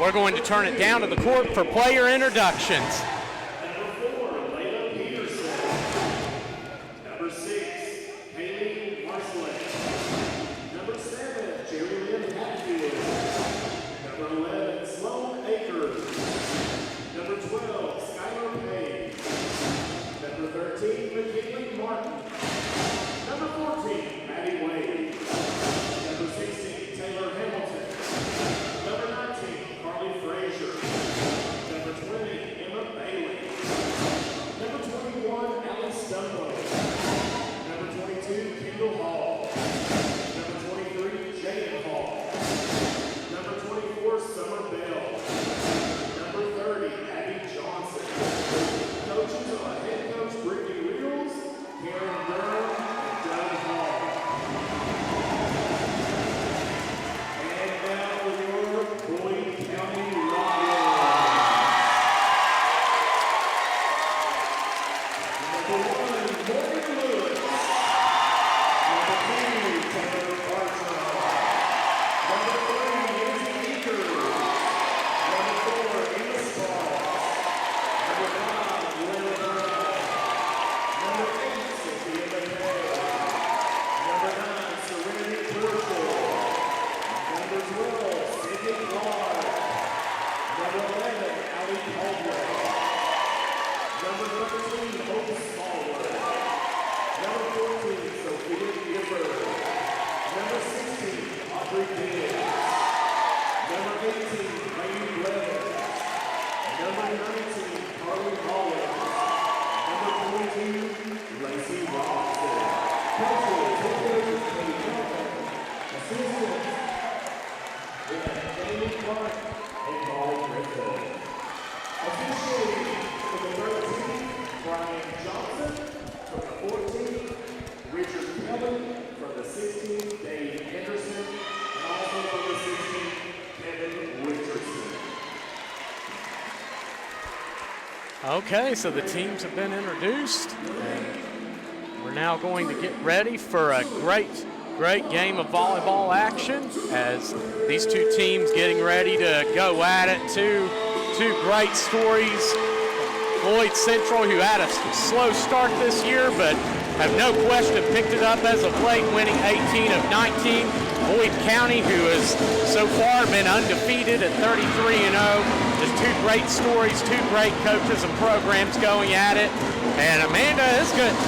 we're going to turn it down to the court for player introductions. Maddie Wade. Number 16, Taylor Hamilton. Number 19, Frazier. Number 20, Emma Bailey. Number 21, Allie Stumbo. Number 22, Kendall Hall. Number 23, Jaden Hall. Number 24, Summer Bell. Number 30, Abby Johnson. Coaches are head coach Brittany Reels, Karen Durham, and Doug Hall. And now your Floyd County Rockets. Number 1, Morgan Lewis. Number 2, Taylor Barton. Number 3, Lindsay Eaker. Number 4, Emma Sparks. Number 5, Lynn Brown. Number 8, Sophia McKay. Number 9, Serenity Purcell. Number 12, Sydney Clark. Number 11, Allie Caldwell. Number 13, Hope Smallwood. Number 14, Sophia Gifford. Number 16, Audrey Diggs. Number 18, Lady Blevins. Number 19, Carly Collins. Number 22, Lacey Robinson. Coaches, head coaches, Katie Johnson. Assistants, we have Jamie Clark and Paul Griffin. Officiating for the 13, Brian Johnson. From the 14, Richard Kelly. From the 16, Dave Anderson. And also from the 16, Kevin Richardson. Okay, so the teams have been introduced, and we're now going to get ready for a great game of volleyball action as these two teams getting ready to go at it. Two great stories. Floyd Central, who had a slow start this year, but have no question picked it up as of late, winning 18 of 19. Boyd County, who has so far been undefeated at 33-0. Just two great stories, two great coaches and programs going at it. And Amanda,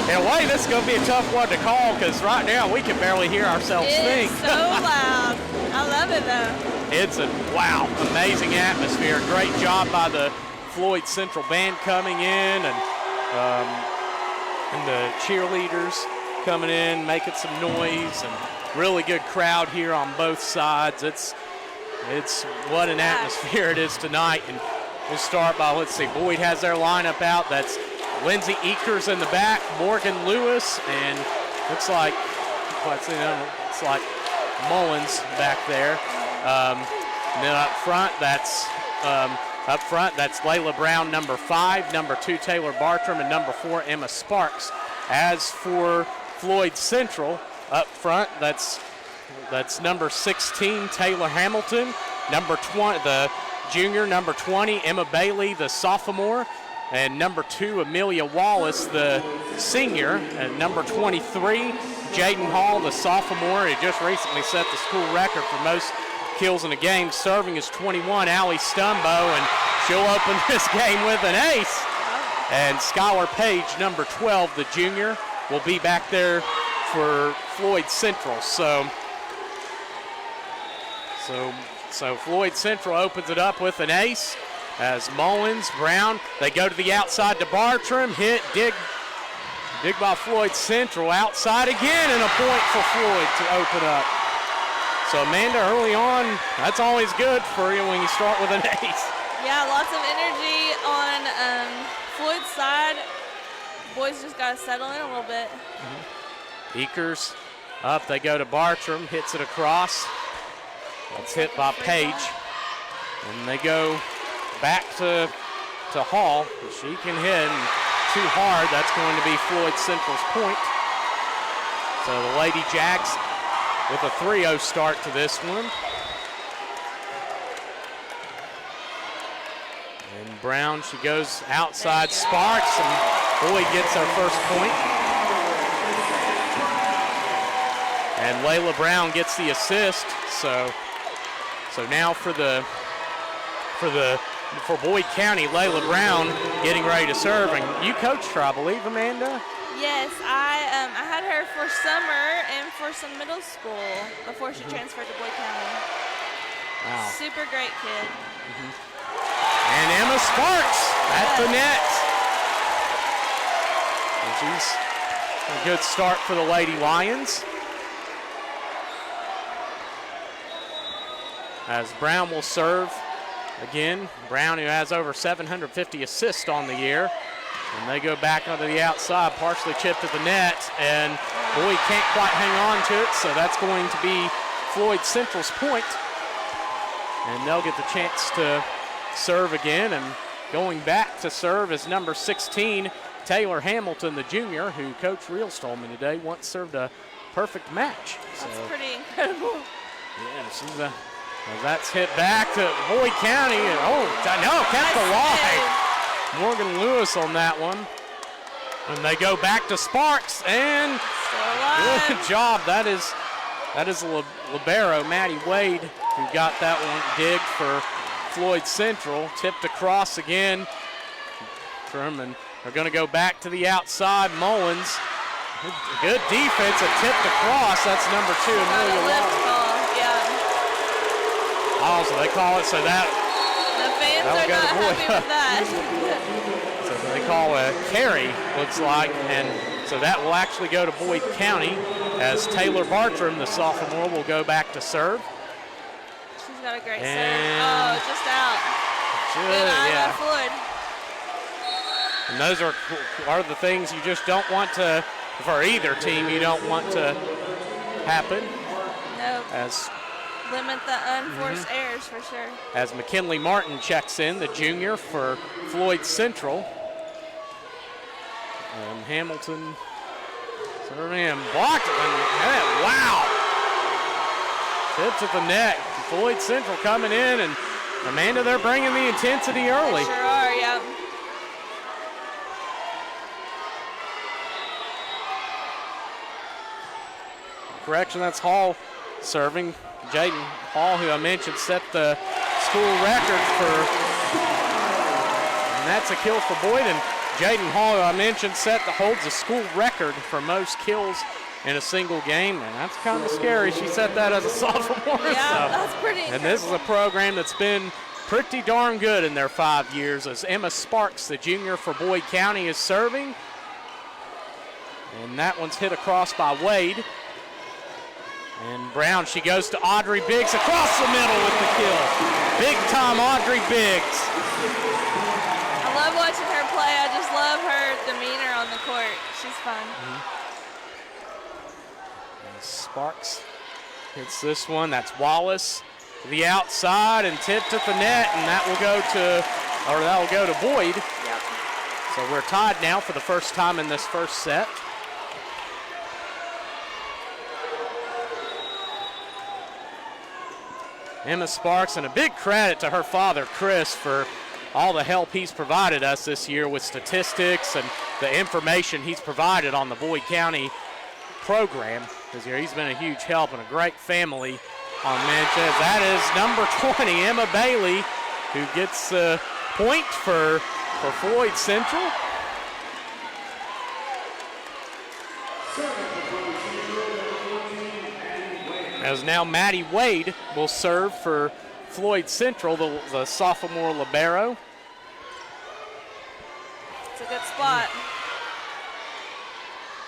in a way, this is going to be a tough one to call because right now we can barely hear ourselves think. It's so loud. I love it though. It's a, wow, amazing atmosphere. Great job by the Floyd Central band coming in and the cheerleaders coming in, making some noise, and really good crowd here on both sides. It's what an atmosphere it is tonight. And we'll start by, let's see, Boyd has their lineup out. That's Lindsay Eakers in the back, Morgan Lewis, and looks like it's like Mullins back there. And then up front, that's Layla Brown, number 5, number 2, Taylor Bartram, and number 4, Emma Sparks. As for Floyd Central, up front, that's number 16, Taylor Hamilton, number 20, the junior, number 20, Emma Bailey, the sophomore, and number 2, Amelia Wallace, the senior, and number 23, Jaden Hall, the sophomore. He just recently set the school record for most kills in a game. Serving is 21, Allie Stumbo, and she'll open this game with an ace. And Skylar Page, number 12, the junior, will be back there for Floyd Central. So Floyd Central opens it up with an ace as Mullins, Brown, they go to the outside to Bartram, hit, dig by Floyd Central, outside again, and a point for Floyd to open up. So Amanda, early on, that's always good for you when you start with an ace. Yeah, lots of energy on Floyd's side. Boys just got to settle in a little bit. Eakers up, they go to Bartram, hits it across. That's hit by Page. And they go back to Hall. She can hit, and too hard. That's going to be Floyd Central's point. So the Lady Jacks with a 3-0 start to this one. And Brown, she goes outside, Sparks, and Boyd gets our first point. And Layla Brown gets the assist. So now for Boyd County, Layla Brown getting ready to serve. And you coached her, I believe, Amanda? Yes, I had her for summer and for some middle school before she transferred to Boyd County. Wow. Super great kid. And Emma Sparks at the net. And she's a good start for the Lady Lions. As Brown will serve again. Brown, who has over 750 assists on the year. And they go back onto the outside, partially chipped at the net, and Boyd can't quite hang on to it, so that's going to be Floyd Central's point. And they'll get the chance to serve again, and going back to serve is number 16, Taylor Hamilton, the junior, who Coach Reels told me today once served a perfect match. That's pretty incredible. Yeah, she's that's hit back to Boyd County, and no, kept alive. Morgan Lewis on that one. And they go back to Sparks, and good job. That is libero Maddie Wade who got that one digged for Floyd Central. Tipped across again. And they're going to go back to the outside. Mullins, good defense, a tipped across. That's number 2, Amelia Wallace. Oh, so they call it so that. The fans are not happy with that. So they call a carry, looks like, and so that will actually go to Boyd County as Taylor Bartram, the sophomore, will go back to serve. She's got a great serve. Oh, just out. Good eye by Floyd. And those are the things you just don't want to, for either team, you don't want to happen. Nope. As limit the unforced errors for sure. As McKinley Martin checks in, the junior for Floyd Central. And Hamilton serving him, blocked it. Wow! Tips at the net. Floyd Central coming in, and Amanda, they're bringing the intensity early. They sure are, yeah. Correction, that's Hall serving. Jaden Hall, who I mentioned, set the school record for, and that's a kill for Boyd. And Jaden Hall, who I mentioned, holds the school record for most kills in a single game, and that's kind of scary. She set that as a sophomore. Yeah, that's pretty incredible. And this is a program that's been pretty darn good in their 5 years, as Emma Sparks, the junior for Boyd County, is serving. And that one's hit across by Wade. And Brown, she goes to Audrey Biggs across the middle with the kill. Big time Audrey Biggs. I love watching her play. I just love her demeanor on the court. She's fun. And Sparks hits this one. That's Wallace to the outside and tipped at the net, and that will go to Boyd. Yep. So we're tied now for the first time in this first set. Emma Sparks, and a big credit to her father, Chris, for all the help he's provided us this year with statistics and the information he's provided on the Boyd County program this year. He's been a huge help and a great family on Manchester. That is number 20, Emma Bailey, who gets the point for Floyd Central. As now Maddie Wade will serve for Floyd Central, the sophomore libero. It's a good spot.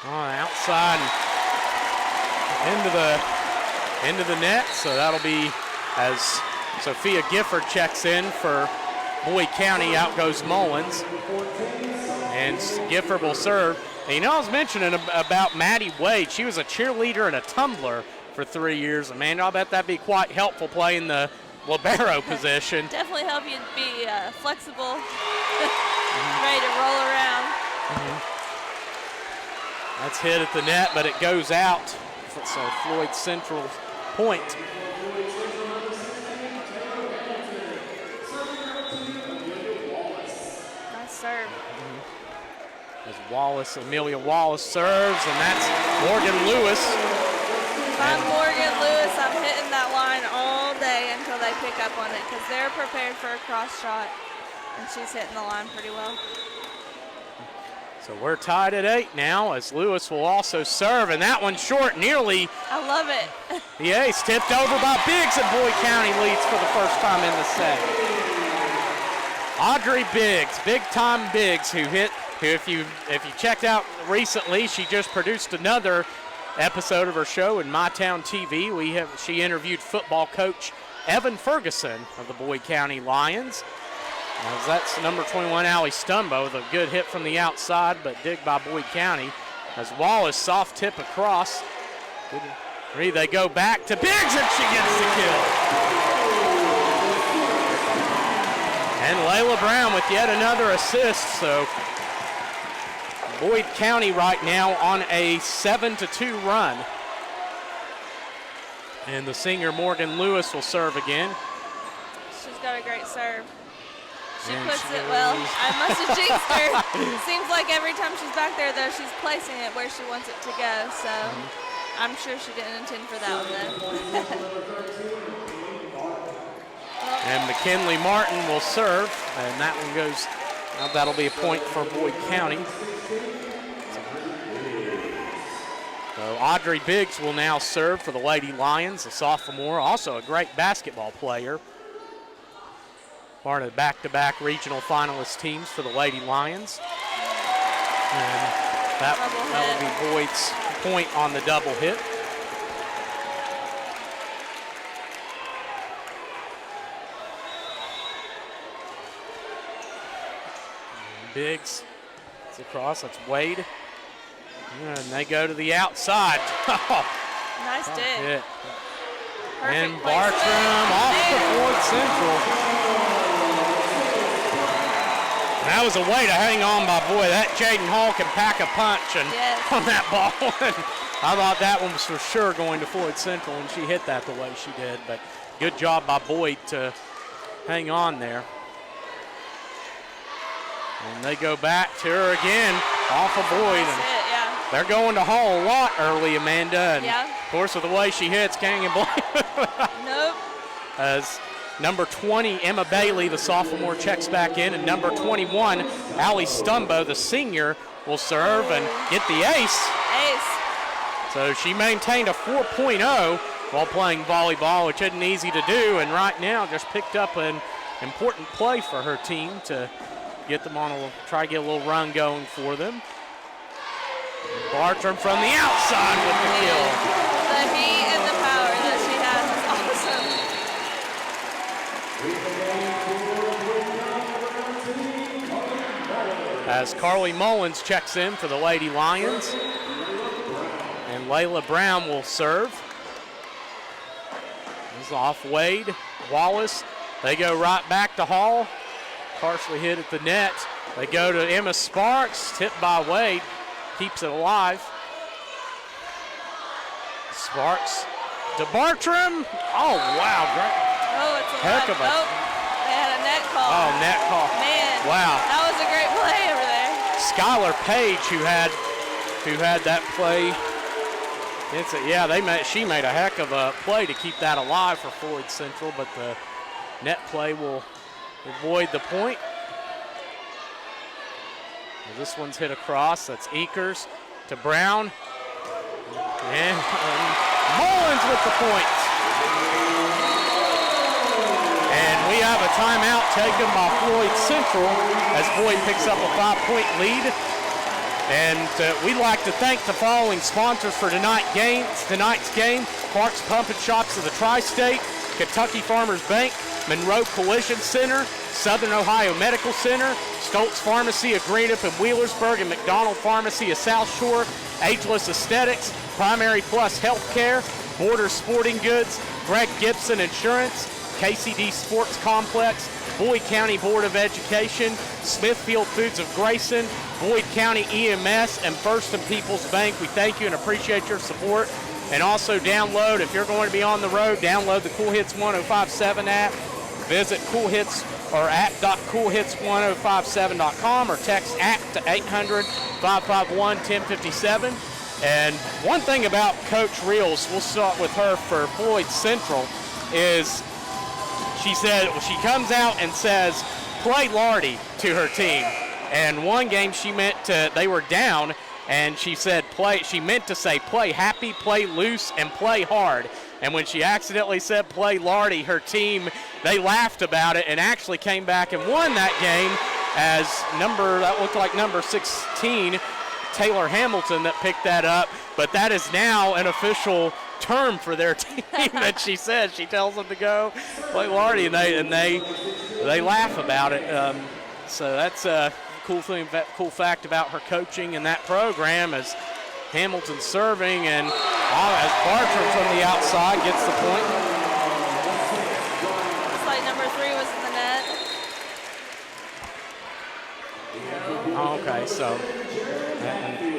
On the outside into the net, so that'll be as Sophia Gifford checks in for Boyd County. Out goes Mullins, and Gifford will serve. And I was mentioning about Maddie Wade. She was a cheerleader and a tumbler for 3 years. Amanda, I'll bet that'd be quite helpful playing the libero position. Definitely help you be flexible, ready to roll around. That's hit at the net, but it goes out. So Floyd Central's point. Amelia Wallace serves, and that's Morgan Lewis. I'm Morgan Lewis. I'm hitting that line all day until they pick up on it because they're prepared for a cross shot, and she's hitting the line pretty well. So we're tied at 8 now as Lewis will also serve, and that one short, nearly. I love it. The ace tipped over by Biggs, and Boyd County leads for the first time in the set. Audrey Biggs, big-time Biggs, who if you checked out recently, she just produced another episode of her show in My Town TV. She interviewed football coach Evan Ferguson of the Boyd County Lions. As that's number 21, Allie Stumbo, with a good hit from the outside, but dig by Boyd County. As Wallace soft tip across. They go back to Biggs, and she gets the kill. And Layla Brown with yet another assist. So Boyd County right now on a 7-2 run. And the senior Morgan Lewis will serve again. She's got a great serve. She puts it well. I must have jinxed her. Seems like every time she's back there, though, she's placing it where she wants it to go. So I'm sure she didn't intend for that one, though. And McKinley Martin will serve, and that one goes. That'll be a point for Boyd County. So Audrey Biggs will now serve for the Lady Lions, a sophomore, also a great basketball player. Part of the back-to-back regional finalist teams for the Lady Lions. And that will be Boyd's point on the double hit. Biggs, it's across, that's Wade. And they go to the outside. Nice dig. And Bartram off to Floyd Central. That was a way to hang on by, boy, that Jaden Hall can pack a punch and on that ball. I thought that one was for sure going to Floyd Central, and she hit that the way she did. But good job by Boyd to hang on there. And they go back to her again, off of Boyd. And they're going to Hall a lot early, Amanda. And of course, with the way she hits, can't even blame it. Nope. As number 20, Emma Bailey, the sophomore, checks back in, and number 21, Allie Stumbo, the senior, will serve and get the ace. So she maintained a 4.0 while playing volleyball, which isn't easy to do, and right now just picked up an important play for her team to get them on try to get a little run going for them. Bartram from the outside with the kill. The heat and the power that she has is awesome. As Carly Mullins checks in for the Lady Lions. And Layla Brown will serve. This is off Wade. Wallace. They go right back to Hall. Partially hit at the net. They go to Emma Sparks. Tipped by Wade. Keeps it alive. Sparks to Bartram. Oh, wow. Great. Oh, it's a heck of a. Oh, they had a net call. Oh, net call. Man. Wow. That was a great play over there. Skylar Page, who had that play. She made a heck of a play to keep that alive for Floyd Central, but the net play will avoid the point. This one's hit across. That's Eakers to Brown. And Mullins with the point. And we have a timeout taken by Floyd Central as Boyd picks up a 5-point lead. And we'd like to thank the following sponsors for tonight's game. Clark's Pump and Shops of the Tri-State, Kentucky Farmers Bank, Monroe Collision Center, Southern Ohio Medical Center, Stoltz Pharmacy of Greenup and Wheelersburg, and McDonald Pharmacy of South Shore, Ageless Aesthetics, Primary Plus Healthcare, Borders Sporting Goods, Greg Gibson Insurance, KCD Sports Complex, Boyd County Board of Education, Smithfield Foods of Grayson, Boyd County EMS, and First and People's Bank. We thank you and appreciate your support. And also download, if you're going to be on the road, download the Cool Hits 105.7 app. visit Cool Hits or app.coolhits1057.com or text APP to 800-551-1057. And one thing about Coach Reels, we'll start with her for Floyd Central, is she said, well, she comes out and says, play Lardy to her team. And one game she meant to, they were down, and she said play, she meant to say play happy, play loose, and play hard. And when she accidentally said play Lardy, her team, they laughed about it and actually came back and won that game as that looked like number 16, Taylor Hamilton, that picked that up. But that is now an official term for their team that she says. She tells them to go play Lardy, and they laugh about it. So that's a cool fact about her coaching in that program, as Hamilton serving, and as Bartram from the outside gets the point. Looks like number 3 was in the net. Okay, so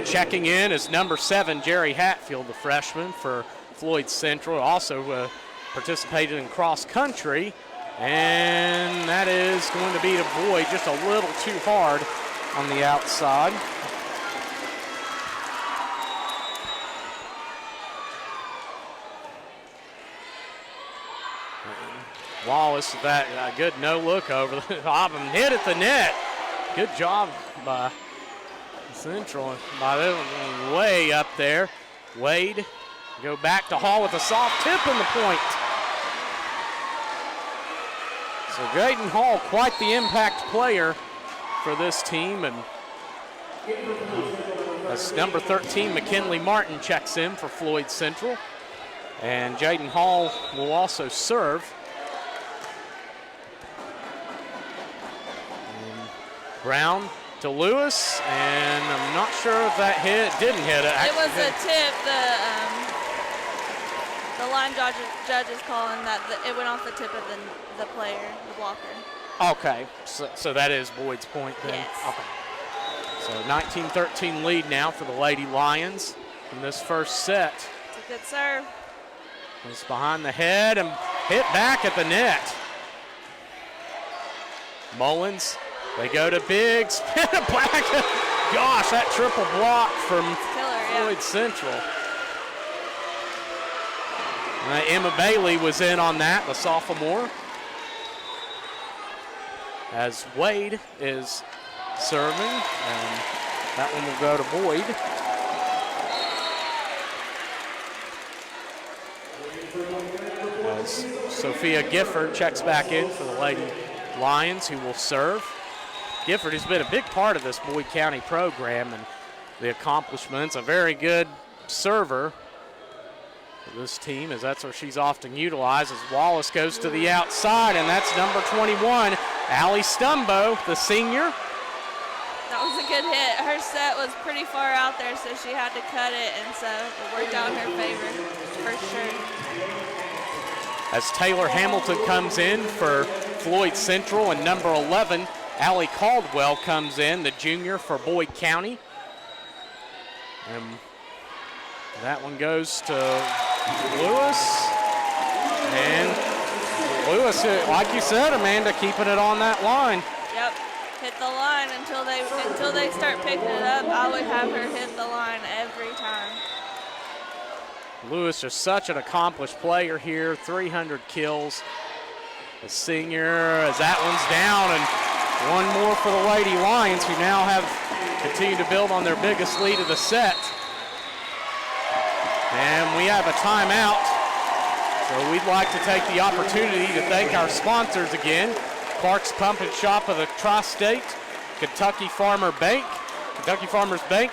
checking in is number 7, Jerry Hatfield, the freshman for Floyd Central, also participated in cross country, and that is going to be to Boyd just a little too hard on the outside. Wallace with that good no look over the top and hit at the net. Good job by Central, by them way up there. Wade go back to Hall with a soft tip in the point. So Jaden Hall, quite the impact player for this team, and as number 13, McKinley Martin checks in for Floyd Central, and Jaden Hall will also serve. And Brown to Lewis, and I'm not sure if that didn't hit it. It was a tip. The line judge is calling that it went off the tip of the player, the blocker. Okay, so that is Boyd's point then? Yes. Okay. So 19-13 lead now for the Lady Lions in this first set. It's a good serve. It's behind the head and hit back at the net. Mullins, they go to Biggs, spin it back. Gosh, that triple block from Floyd Central. Emma Bailey was in on that, the sophomore. As Wade is serving, and that one will go to Boyd. As Sophia Gifford checks back in for the Lady Lions, who will serve. Gifford has been a big part of this Boyd County program and the accomplishments, a very good server for this team, as that's where she's often utilized, as Wallace goes to the outside, and that's number 21, Allie Stumbo, the senior. That was a good hit. Her set was pretty far out there, so she had to cut it, and so it worked out in her favor, for sure. As Taylor Hamilton comes in for Floyd Central, and number 11, Allie Caldwell comes in, the junior for Boyd County. And that one goes to Lewis. And Lewis, like you said, Amanda, keeping it on that line. Yep, hit the line until they start picking it up. I would have her hit the line every time. Lewis is such an accomplished player here, 300 kills. The senior, as that one's down, and one more for the Lady Lions, who now have continued to build on their biggest lead of the set. And we have a timeout. So we'd like to take the opportunity to thank our sponsors again. Clark's Pump and Shop of the Tri-State, Kentucky Farmers Bank,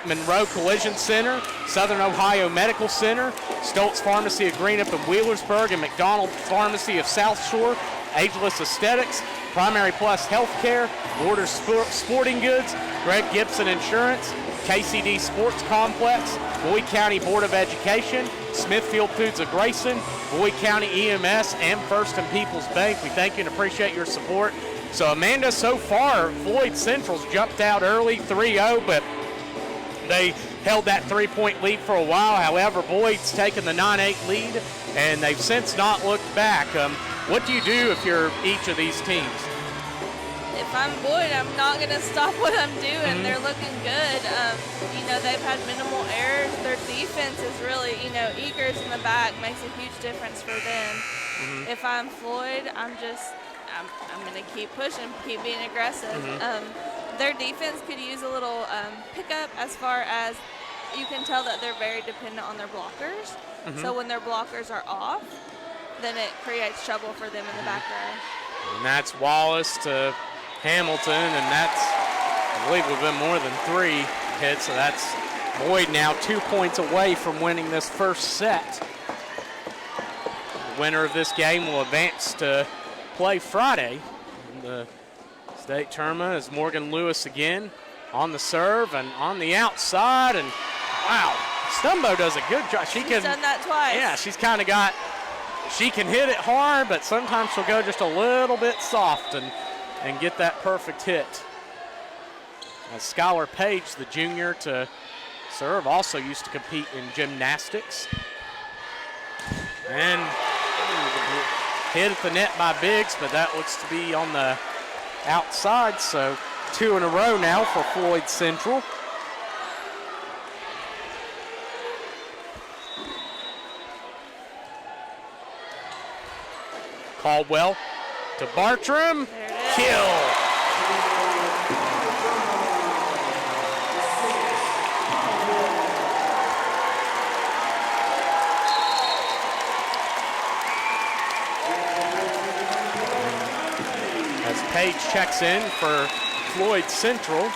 Monroe Collision Center, Southern Ohio Medical Center, Stoltz Pharmacy of Greenup and Wheelersburg, and McDonald Pharmacy of South Shore, Ageless Aesthetics, Primary Plus Healthcare, Borders Sporting Goods, Greg Gibson Insurance, KCD Sports Complex, Boyd County Board of Education, Smithfield Foods of Grayson, Boyd County EMS, and First and People's Bank. We thank you and appreciate your support. So Amanda, so far, Floyd Central's jumped out early, 3-0, but They held that 3-point lead for a while. However, Boyd's taken the 9-8 lead, and they've since not looked back. What do you do if you're each of these teams? If I'm Boyd, I'm not going to stop what I'm doing. They're looking good. They've had minimal errors. Their defense is really, Eakers in the back makes a huge difference for them. If I'm Floyd, I'm going to keep pushing, keep being aggressive. Their defense could use a little pickup as far as you can tell that they're very dependent on their blockers. So when their blockers are off, then it creates trouble for them in the back row. And that's Wallace to Hamilton, and that's, I believe, would have been more than 3 hits. So that's Boyd now 2 points away from winning this first set. The winner of this game will advance to play Friday in the state tournament. Is Morgan Lewis again on the serve and on the outside, and wow, Stumbo does a good job. She's done that twice. Yeah, she's kind of got, she can hit it hard, but sometimes she'll go just a little bit soft and get that perfect hit. Skylar Page, the junior to serve, also used to compete in gymnastics. And hit at the net by Biggs, but that looks to be on the outside, so 2 in a row now for Floyd Central. Caldwell to Bartram, kill. Page checks in for Floyd Central.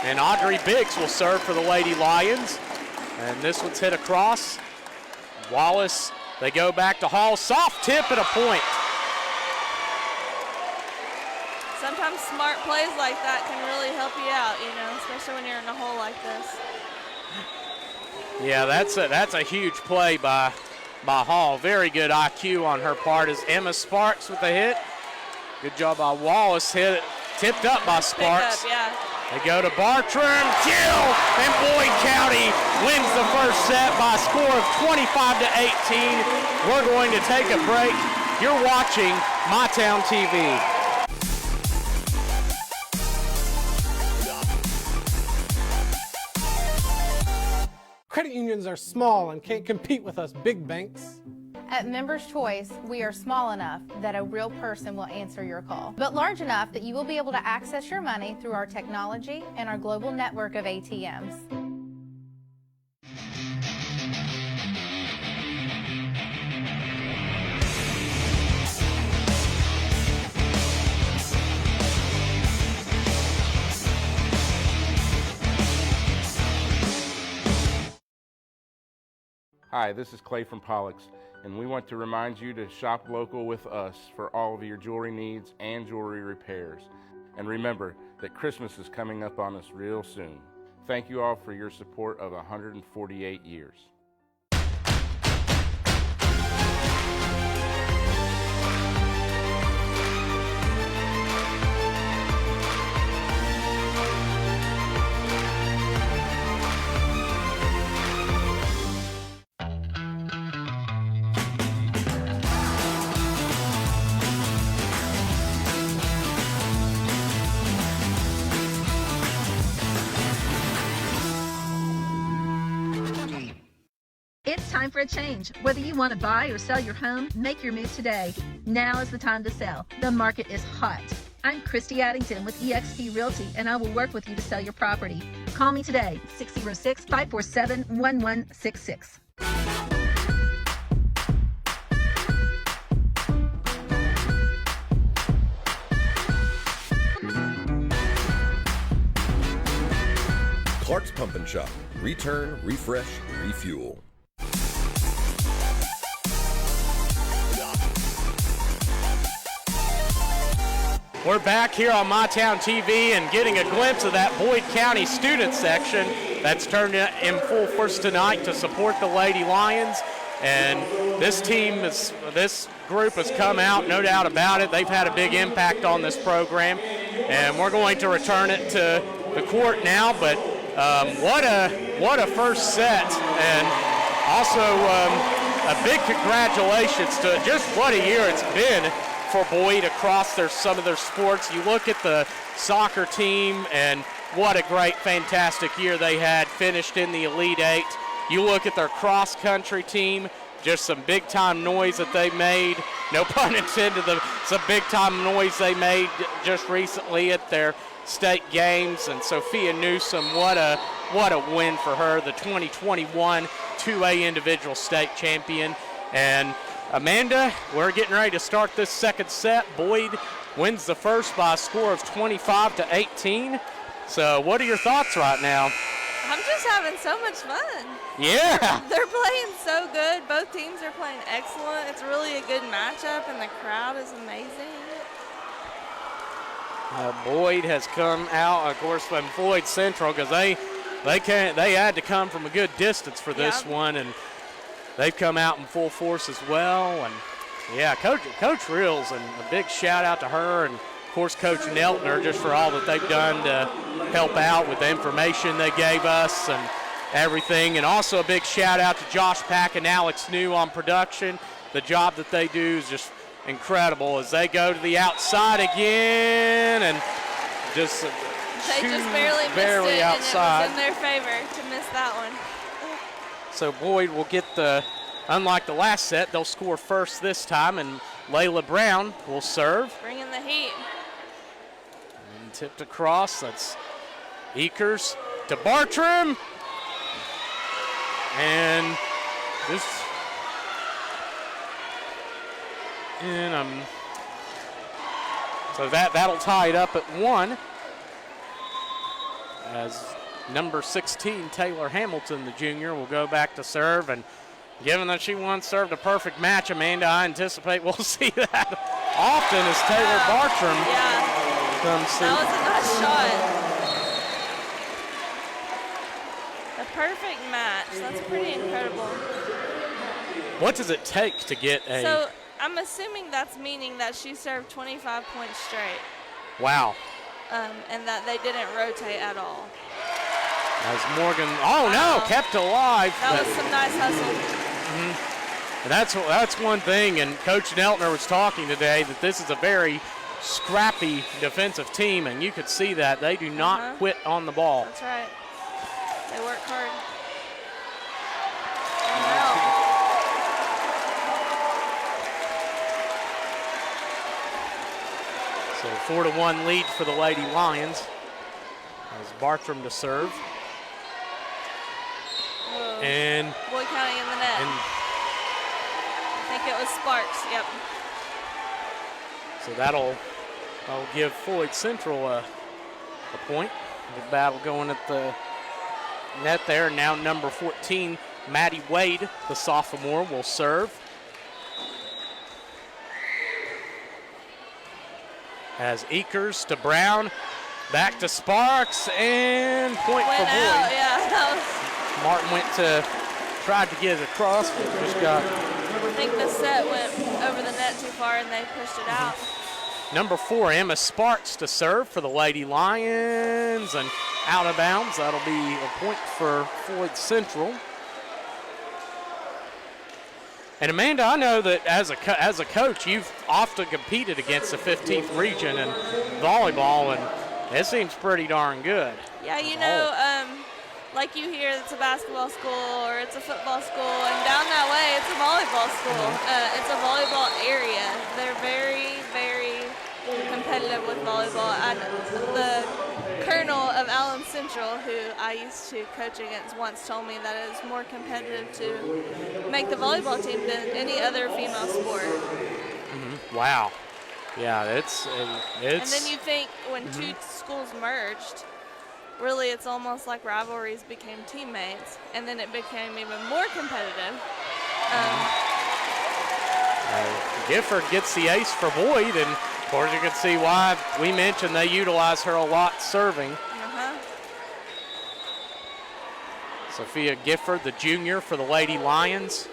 And Audrey Biggs will serve for the Lady Lions. And this one's hit across. Wallace, they go back to Hall. Soft tip at a point. Sometimes smart plays like that can really help you out, especially when you're in a hole like this. Yeah, that's a huge play by Hall. Very good IQ on her part as Emma Sparks with the hit. Good job by Wallace, hit it, tipped up by Sparks. Yeah. They go to Bartram, kill, and Boyd County wins the first set by a score of 25-18. We're going to take a break. You're watching MyTown TV. Credit unions are small and can't compete with us big banks. At Members Choice, we are small enough that a real person will answer your call, but large enough that you will be able to access your money through our technology and our global network of ATMs. Hi, this is Clay from Pollux, and we want to remind you to shop local with us for all of your jewelry needs and jewelry repairs. And remember that Christmas is coming up on us real soon. Thank you all for your support of 148 years. It's time for a change. Whether you want to buy or sell your home, make your move today. Now is the time to sell. The market is hot. I'm Christy Addington with eXp Realty, and I will work with you to sell your property. Call me today, 606-547-1166. Clark's Pump and Shop. Return, refresh, refuel. We're back here on MyTown TV and getting a glimpse of that Boyd County student section that's turned in full force tonight to support the Lady Lions. And this group has come out, no doubt about it. They've had a big impact on this program. And we're going to return it to the court now, but What a first set, and also a big congratulations to just what a year it's been for Boyd across some of their sports. You look at the soccer team, and what a great, fantastic year they had, finished in the Elite Eight. You look at their cross-country team, just some big-time noise that they made. No pun intended, some big-time noise they made just recently at their state games. And Sophia Newsom, what a win for her, the 2021 2A individual state champion. And Amanda, we're getting ready to start this second set. Boyd wins the first by a score of 25-18. So what are your thoughts right now? I'm just having so much fun. Yeah. They're playing so good. Both teams are playing excellent. It's really a good matchup, and the crowd is amazing. Boyd has come out, of course, from Floyd Central, because they had to come from a good distance for this one, and they've come out in full force as well. And yeah, Coach Reels, and a big shout out to her, and of course Coach Neltner, just for all that they've done to help out with the information they gave us and everything. And also a big shout out to Josh Pack and Alex New on production. The job that they do is just incredible as they go to the outside again, and just barely outside. And it was in their favor to miss that one. So Boyd will get unlike the last set, they'll score first this time, and Layla Brown will serve. Bringing the heat. And tipped across, that's Eakers to Bartram. And this, and so that'll tie it up at 1 as number 16, Taylor Hamilton, the junior, will go back to serve. And given that she once served a perfect match, Amanda, I anticipate we'll see that often as Taylor Bartram comes through. That was a nice shot. A perfect match. That's pretty incredible. What does it take to get a... So I'm assuming that's meaning that she served 25 points straight. Wow. And that they didn't rotate at all. As Morgan, kept alive. That was some nice hustle. And that's one thing, and Coach Neltner was talking today that this is a very scrappy defensive team, and you could see that. They do not quit on the ball. That's right. They work hard. So 4-1 lead for the Lady Lions as Bartram to serve. Whoa. And Boyd County in the net. I think it was Sparks, yep. So that'll give Floyd Central a point. The battle going at the net there. Now number 14, Maddie Wade, the sophomore, will serve. As Eakers to Brown, back to Sparks, and point for Boyd. Martin tried to get it across, but just got... I think the set went over the net too far and they pushed it out. Number 4, Emma Sparks to serve for the Lady Lions, and out of bounds. That'll be a point for Floyd Central. And Amanda, I know that as a coach, you've often competed against the 15th region in volleyball, and it seems pretty darn good. Yeah, you know, like you hear it's a basketball school or it's a football school, and down that way it's a volleyball school. It's a volleyball area. They're very, very competitive with volleyball. And the colonel of Allen Central, who I used to coach against, once told me that it is more competitive to make the volleyball team than any other female sport. Wow. Yeah, it's. And then you think when two schools merged, really it's almost like rivalries became teammates, and then it became even more competitive. Gifford gets the ace for Boyd, and of course you can see why we mentioned they utilize her a lot serving. Sophia Gifford, the junior for the Lady Lions.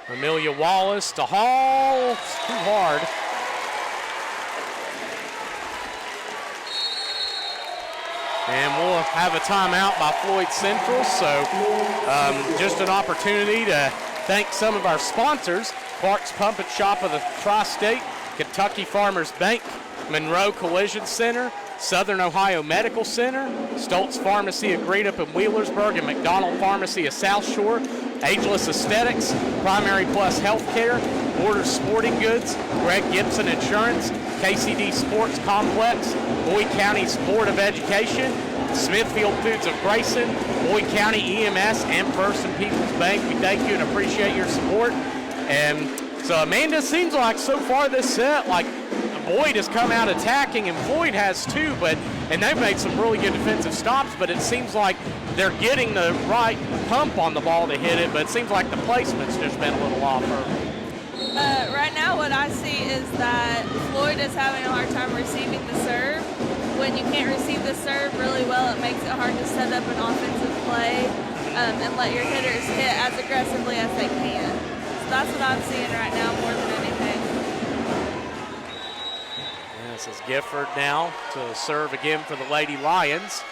Amelia Wallace to Hall, it's too hard. And we'll have a timeout by Floyd Central. So just an opportunity to thank some of our sponsors: Clark's Pump and Shop of the Tri-State, Kentucky Farmers Bank, Monroe Collision Center, Southern Ohio Medical Center, Stoltz Pharmacy of Greenup and Wheelersburg, and McDonald Pharmacy of South Shore, Ageless Aesthetics, Primary Plus Healthcare, Borders Sporting Goods, Greg Gibson Insurance, KCD Sports Complex, Boyd County's Board of Education, Smithfield Foods of Grayson, Boyd County EMS, and First and People's Bank. We thank you and appreciate your support. And so, Amanda, seems like so far this set, like Boyd has come out attacking, and Floyd has too, and they've made some really good defensive stops, but it seems like they're getting the right pump on the ball to hit it, but it seems like the placement's just been a little off early. Right now what I see is that Floyd is having a hard time receiving the serve. When you can't receive the serve really well, it makes it hard to set up an offensive play and let your hitters hit as aggressively as they can. So that's what I'm seeing right now more than anything. And this is Gifford now to serve again for the Lady Lions.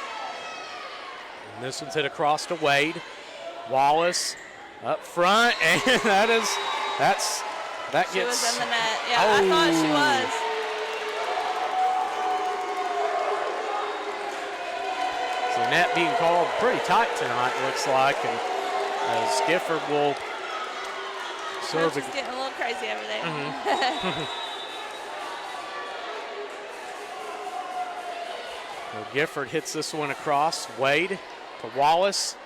And this one's hit across to Wade. Wallace up front, and that gets. She was in the net. Yeah, I thought she was. So net being called pretty tight tonight, looks like, and as Gifford will serve. It's getting a little crazy over there. So Gifford hits this one across. Wade to Wallace,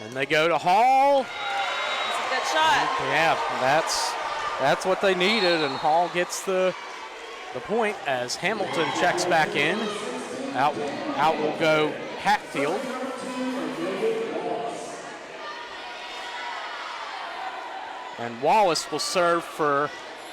and they go to Hall. It's a good shot. Yeah, that's what they needed, and Hall gets the point as Hamilton checks back in. Out will go Hatfield. And Wallace will serve for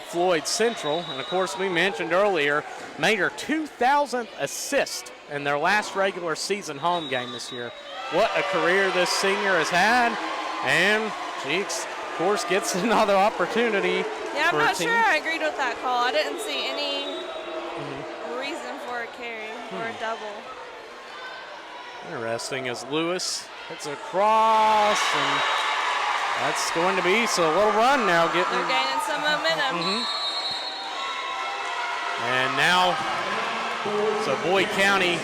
Floyd Central. And of course, we mentioned earlier, made her 2,000th assist in their last regular season home game this year. What a career this senior has had. And she, of course, gets another opportunity. Yeah, I'm not sure I agreed with that call. I didn't see any reason for a carry or a double. Interesting as Lewis hits across, and that's going to be a little run now. They're gaining some momentum. And now, so Boyd County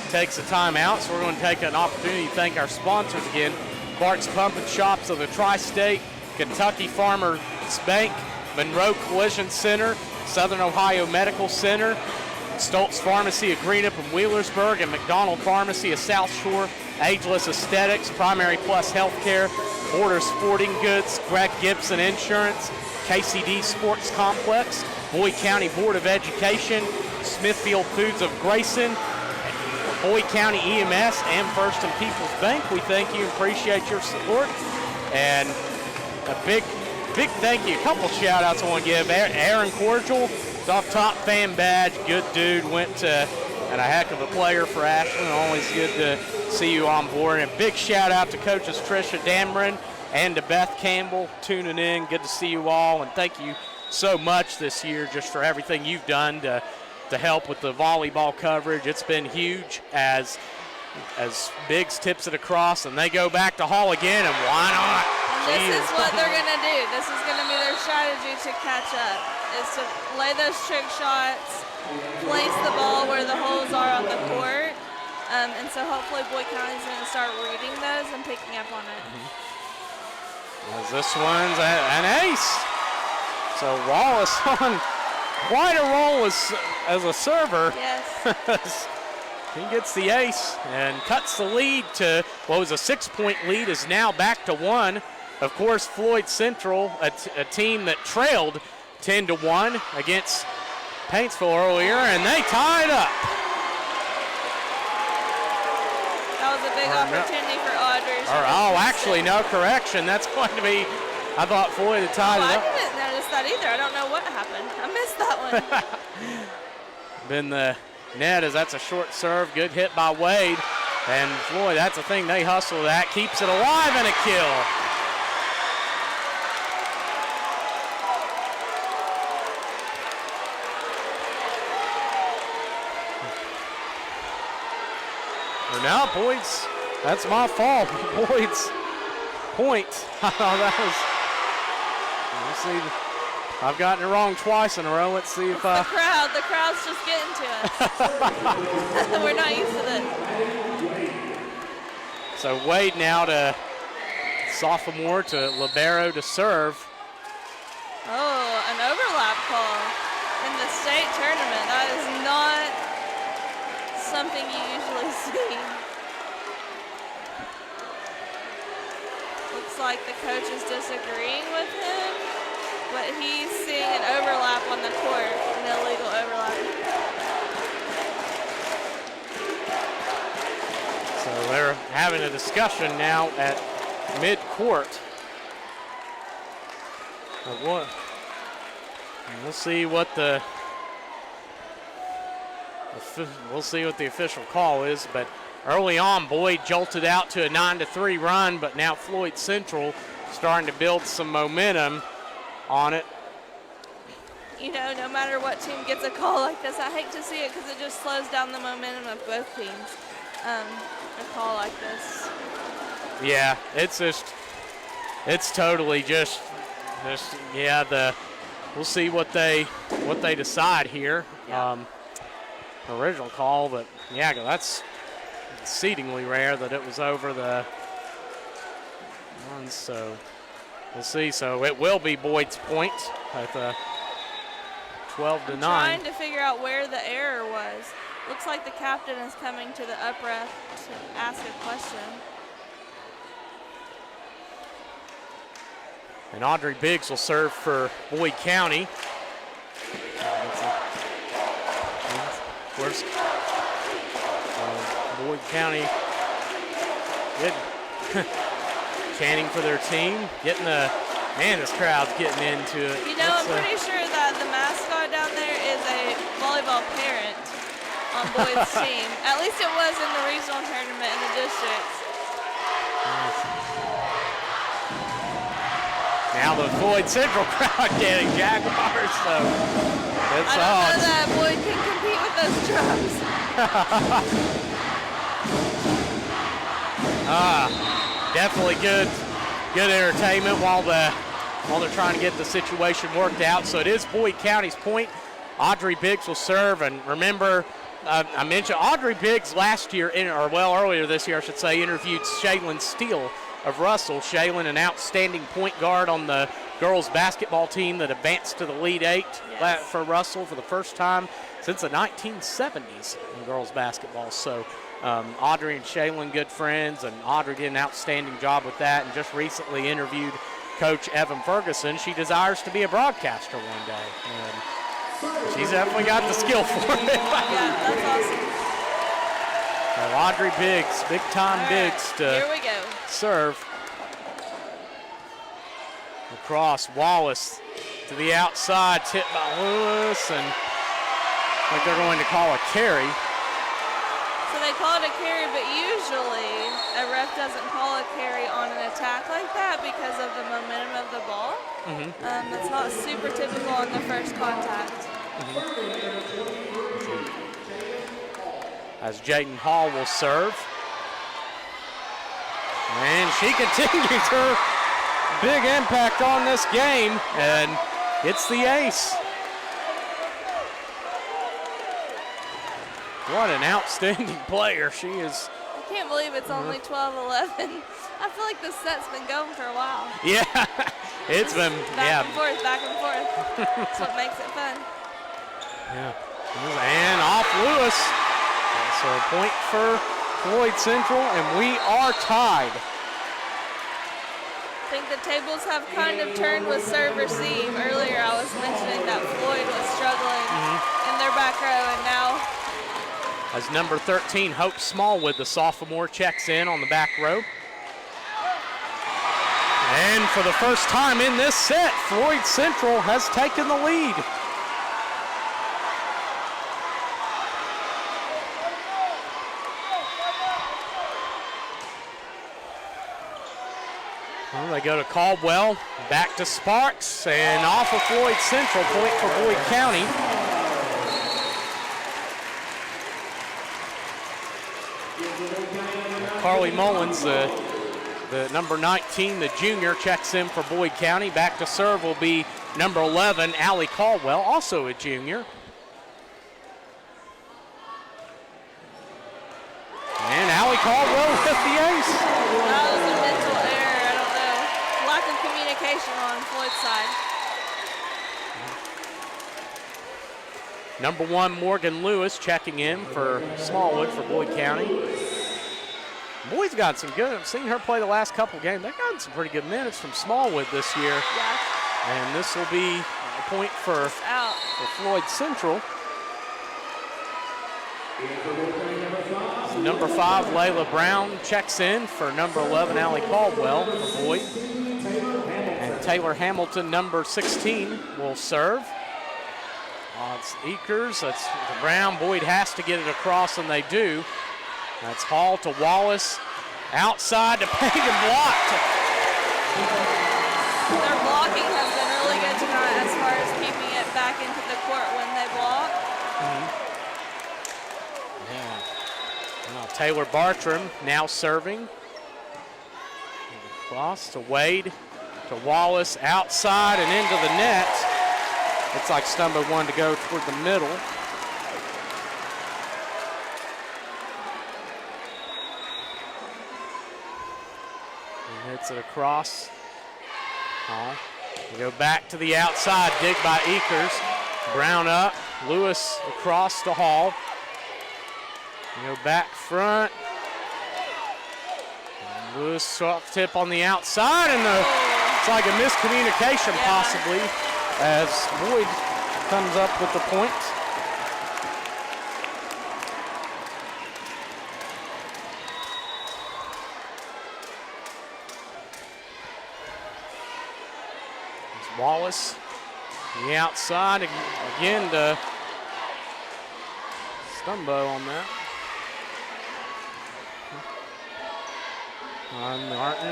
takes a timeout, so we're going to take an opportunity to thank our sponsors again: Clark's Pump and Shops of the Tri-State, Kentucky Farmers Bank, Monroe Collision Center, Southern Ohio Medical Center, Stoltz Pharmacy of Greenup and Wheelersburg, and McDonald Pharmacy of South Shore, Ageless Aesthetics, Primary Plus Healthcare, Borders Sporting Goods, Greg Gibson Insurance, KCD Sports Complex, Boyd County Board of Education, Smithfield Foods of Grayson, Boyd County EMS, and First and People's Bank. We thank you and appreciate your support. And a big thank you. A couple shout outs I want to give. Aaron Cordial, off top fan badge, good dude, went to, and a heck of a player for Ashland. Always good to see you on board. And a big shout out to coaches Trisha Dameron and to Beth Campbell tuning in. Good to see you all, and thank you so much this year just for everything you've done to help with the volleyball coverage. It's been huge as Biggs tips it across, and they go back to Hall again, and why not? And this is what they're going to do. This is going to be their strategy to catch up, is to lay those trick shots, place the ball where the holes are on the court, and so hopefully Boyd County is going to start reading those and picking up on it. As this one's an ace. So Wallace on quite a roll as a server. Yes. He gets the ace and cuts the lead to what was a 6-point lead, is now back to 1. Of course, Floyd Central, a team that trailed 10-1 against Paintsville earlier, and they tied up. That was a big opportunity for Audrey. Actually, no correction. That's going to be, I thought Floyd had tied it up. I didn't notice that either. I don't know what happened. I missed that one. Been the net, as that's a short serve. Good hit by Wade. And Floyd, that's the thing, they hustle that, keeps it alive, and a kill. No, Boyd's, that's my fault. Boyd's point. That was, let's see. I've gotten it wrong twice in a row. Let's see if the crowd's just getting to us. We're not used to this. So Wade now to sophomore to libero to serve. Oh, an overlap call in the state tournament. That is not something you usually see. Looks like the coach is disagreeing with him, but he's seeing an overlap on the court, an illegal overlap. So they're having a discussion now at mid-court. What? We'll see what the official call is, but early on, Boyd jolted out to a 9-3 run, but now Floyd Central starting to build some momentum on it. You know, no matter what team gets a call like this, I hate to see it because it just slows down the momentum of both teams. A call like this. Yeah, it's totally just yeah. We'll see what they decide here. Yeah. Original call, but yeah, that's exceedingly rare that it was over the run. So we'll see. So it will be Boyd's point at 12-9. Trying to figure out where the error was. Looks like the captain is coming to the up ref to ask a question. And Audrey Biggs will serve for Boyd County. Where's Boyd County good. Chanting for their team, getting this crowd's getting into it. You know, I'm pretty sure that the mascot down there is a volleyball parent on Boyd's team. At least it was in the regional tournament in the districts. Now the Floyd Central crowd getting Jaguars, so it's I don't know that Boyd can compete with those drums. Definitely good entertainment while they're trying to get the situation worked out. So it is Boyd County's point. Audrey Biggs will serve, and remember, I mentioned Audrey Biggs last year, earlier this year, I should say, interviewed Shaylin Steele of Russell. Shaylin, an outstanding point guard on the girls basketball team that advanced to the Elite Eight for Russell for the first time since the 1970s in girls basketball. So Audrey and Shaylin, good friends, and Audrey did an outstanding job with that, and just recently interviewed Coach Evan Ferguson. She desires to be a broadcaster one day, and she's definitely got the skill for it. Yeah, that's awesome. Well, Audrey Biggs, big-time Biggs to here we go. serve. Across, Wallace to the outside, tipped by Lewis, and I think they're going to call a carry. So they call it a carry, but usually a ref doesn't call a carry on an attack like that because of the momentum of the ball. That's not super typical on the first contact. As Jayden Hall will serve. And she continues her big impact on this game and gets the ace. What an outstanding player she is. I can't believe it's only 12-11. I feel like this set's been going for a while. Yeah, it's been, back and forth. That's what makes it fun. Yeah, and off Lewis. So a point for Floyd Central, and we are tied. I think the tables have kind of turned with serve-receive. Earlier I was mentioning that Floyd was struggling in their back row, and now as number 13, Hope Smallwood, the sophomore, checks in on the back row. And for the first time in this set, Floyd Central has taken the lead. Well, they go to Caldwell, back to Sparks, and off of Floyd Central, point for Boyd County. Carly Mullins, the number 19, the junior, checks in for Boyd County. Back to serve will be number 11, Allie Caldwell, also a junior. And Allie Caldwell with the ace. That was a mental error. I don't know. Lack of communication on Floyd's side. Number 1, Morgan Lewis, checking in for Smallwood for Boyd County. Boyd's got some good. I've seen her play the last couple games. They've gotten some pretty good minutes from Smallwood this year. Yeah. And this will be a point for Floyd Central. Number 5, Layla Brown, checks in for number 11, Allie Caldwell for Boyd. And Taylor Hamilton, number 16, will serve. It's Eakers, that's Brown. Boyd has to get it across, and they do. That's Hall to Wallace. Outside to Pagan, blocked. Their blocking has been really good tonight as far as keeping it back into the court when they block. Yeah. Now Taylor Bartram now serving. Cross to Wade, to Wallace, outside and into the net. Looks like Stumbo wanted to go toward the middle. He hits it across. We go back to the outside, dig by Eakers. Brown up, Lewis across to Hall. We go back front. And Lewis soft tip on the outside, and it's like a miscommunication possibly as Boyd comes up with the point. Wallace, the outside again to Stumbo on that. On Martin,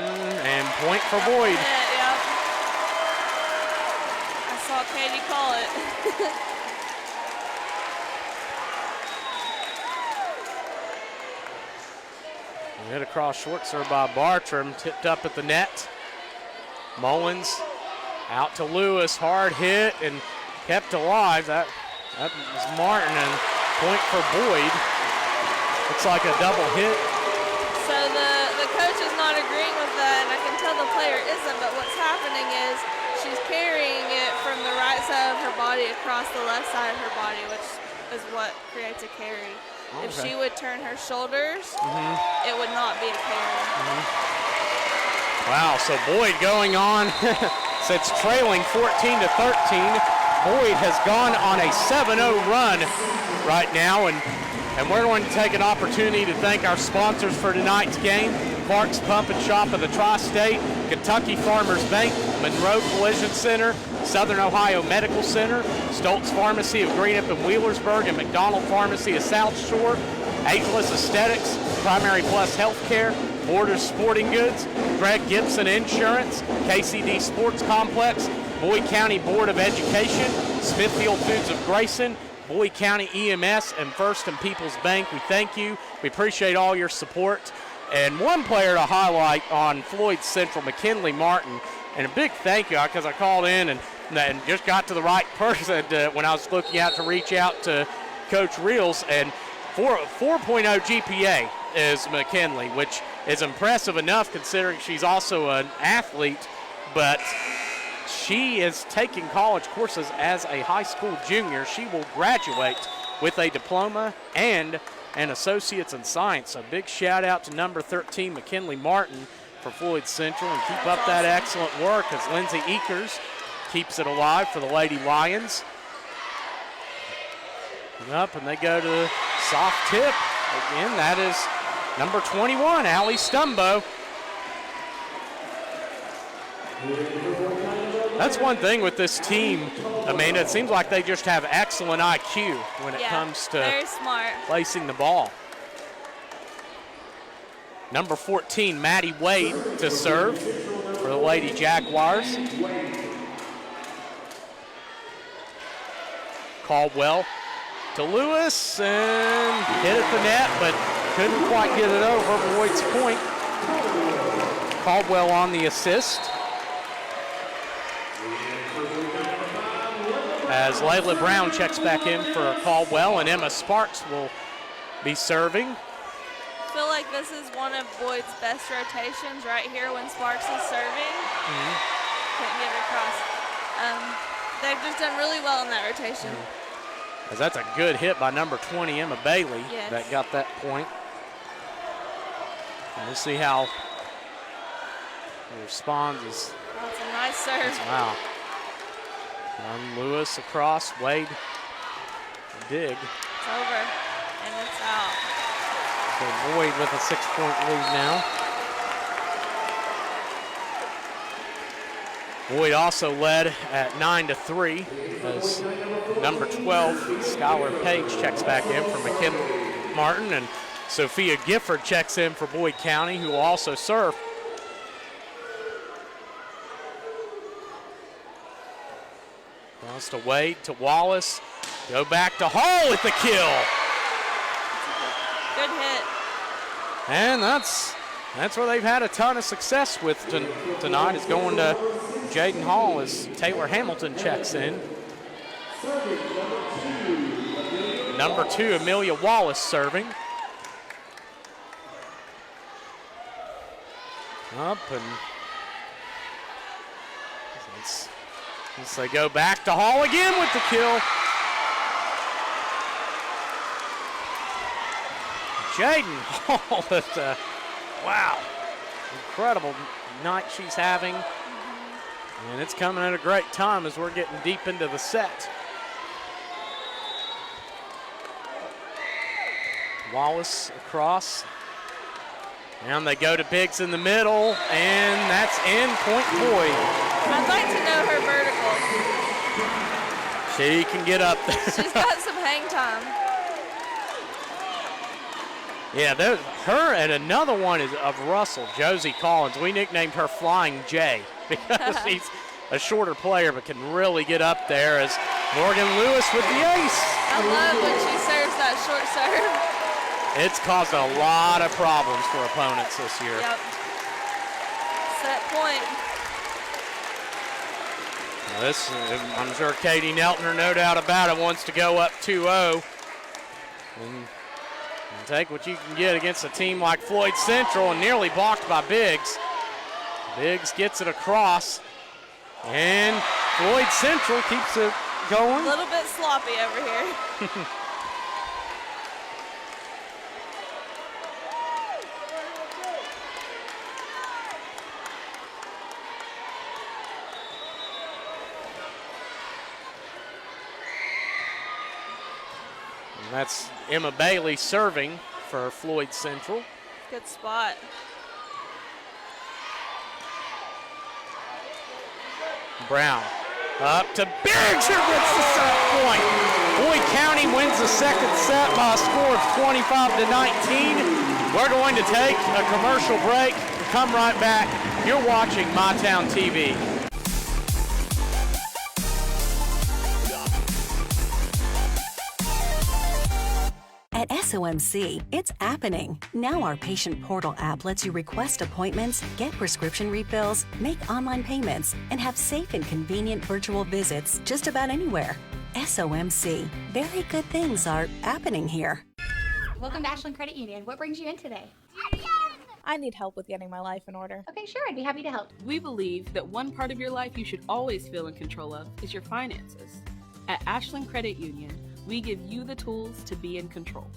and point for Boyd. Yeah. I saw Katie call it. Hit across short serve by Bartram, tipped up at the net. Mullins out to Lewis, hard hit and kept alive. That was Martin, and point for Boyd. Looks like a double hit. So the coach is not agreeing with that, and I can tell the player isn't, but what's happening is she's carrying it from the right side of her body across the left side of her body, which is what creates a carry. Okay. If she would turn her shoulders, it would not be a carry. Wow, so Boyd going on. So it's trailing 14-13. Boyd has gone on a 7-0 run right now, and we're going to take an opportunity to thank our sponsors for tonight's game: Clark's Pump and Shop of the Tri-State, Kentucky Farmers Bank, Monroe Collision Center, Southern Ohio Medical Center, Stoltz Pharmacy of Greenup and Wheelersburg, and McDonald Pharmacy of South Shore, Ageless Aesthetics, Primary Plus Healthcare, Borders Sporting Goods, Greg Gibson Insurance, KCD Sports Complex, Boyd County Board of Education, Smithfield Foods of Grayson, Boyd County EMS, and First and People's Bank. We thank you. We appreciate all your support. And one player to highlight on Floyd Central, McKinley Martin, and a big thank you, because I called in and just got to the right person when I was looking out to reach out to Coach Reels, and 4.0 GPA is McKinley, which is impressive enough considering she's also an athlete, but she is taking college courses as a high school junior. She will graduate with a diploma and an associate's in science. So big shout out to number 13, McKinley Martin, for Floyd Central, and keep up that excellent work as Lindsay Eakers keeps it alive for the Lady Lions. And up, and they go to the soft tip. Again, that is number 21, Allie Stumbo. That's one thing with this team, Amanda. It seems like they just have excellent IQ when it comes to very smart placing the ball. Number 14, Maddie Wade to serve for the Lady Jaguars. Caldwell to Lewis, and hit at the net, but couldn't quite get it over. Boyd's point. Caldwell on the assist. As Layla Brown checks back in for Caldwell, and Emma Sparks will be serving. I feel like this is one of Boyd's best rotations right here when Sparks is serving. Couldn't get it across. They've just done really well in that rotation. As that's a good hit by number 20, Emma Bailey, that got that point. And we'll see how he responds. That's a nice serve. Wow. Lewis across, Wade, dig. It's over, and it's out. So Boyd with a 6-point lead now. Boyd also led at 9-3 as number 12, Skylar Page, checks back in for McKinley Martin, and Sophia Gifford checks in for Boyd County, who will also serve. Cross to Wade, to Wallace, go back to Hall with the kill. Good hit. And that's where they've had a ton of success with tonight, is going to Jaden Hall as Taylor Hamilton checks in. Number 2, Amelia Wallace serving. Up and as they go back to Hall again with the kill. Jaden Hall with wow, incredible night she's having. And it's coming at a great time as we're getting deep into the set. Wallace across. And they go to Biggs in the middle, and that's in point Boyd. I'd like to know her vertical. She can get up there. She's got some hang time. Yeah, her and another one is of Russell, Josie Collins. We nicknamed her Flying J because she's a shorter player but can really get up there, as Morgan Lewis with the ace. I love when she serves that short serve. It's caused a lot of problems for opponents this year. Yep. Set point. Now I'm sure Katie Neltner, no doubt about it, wants to go up 2-0 and take what you can get against a team like Floyd Central, and nearly blocked by Biggs. Biggs gets it across, and Floyd Central keeps it going. A little bit sloppy over here. That's Emma Bailey serving for Floyd Central. Good spot. Brown up to Biggs, who gets the set point. Boyd County wins the second set by a score of 25-19. We're going to take a commercial break. Come right back. You're watching MyTown TV. At SOMC, it's happening. Now our patient portal app lets you request appointments, get prescription refills, make online payments, and have safe and convenient virtual visits just about anywhere. SOMC, very good things are happening here. Welcome to Ashland Credit Union. What brings you in today? I need help with getting my life in order. Okay, sure, I'd be happy to help. We believe that one part of your life you should always feel in control of is your finances. At Ashland Credit Union, we give you the tools to be in control.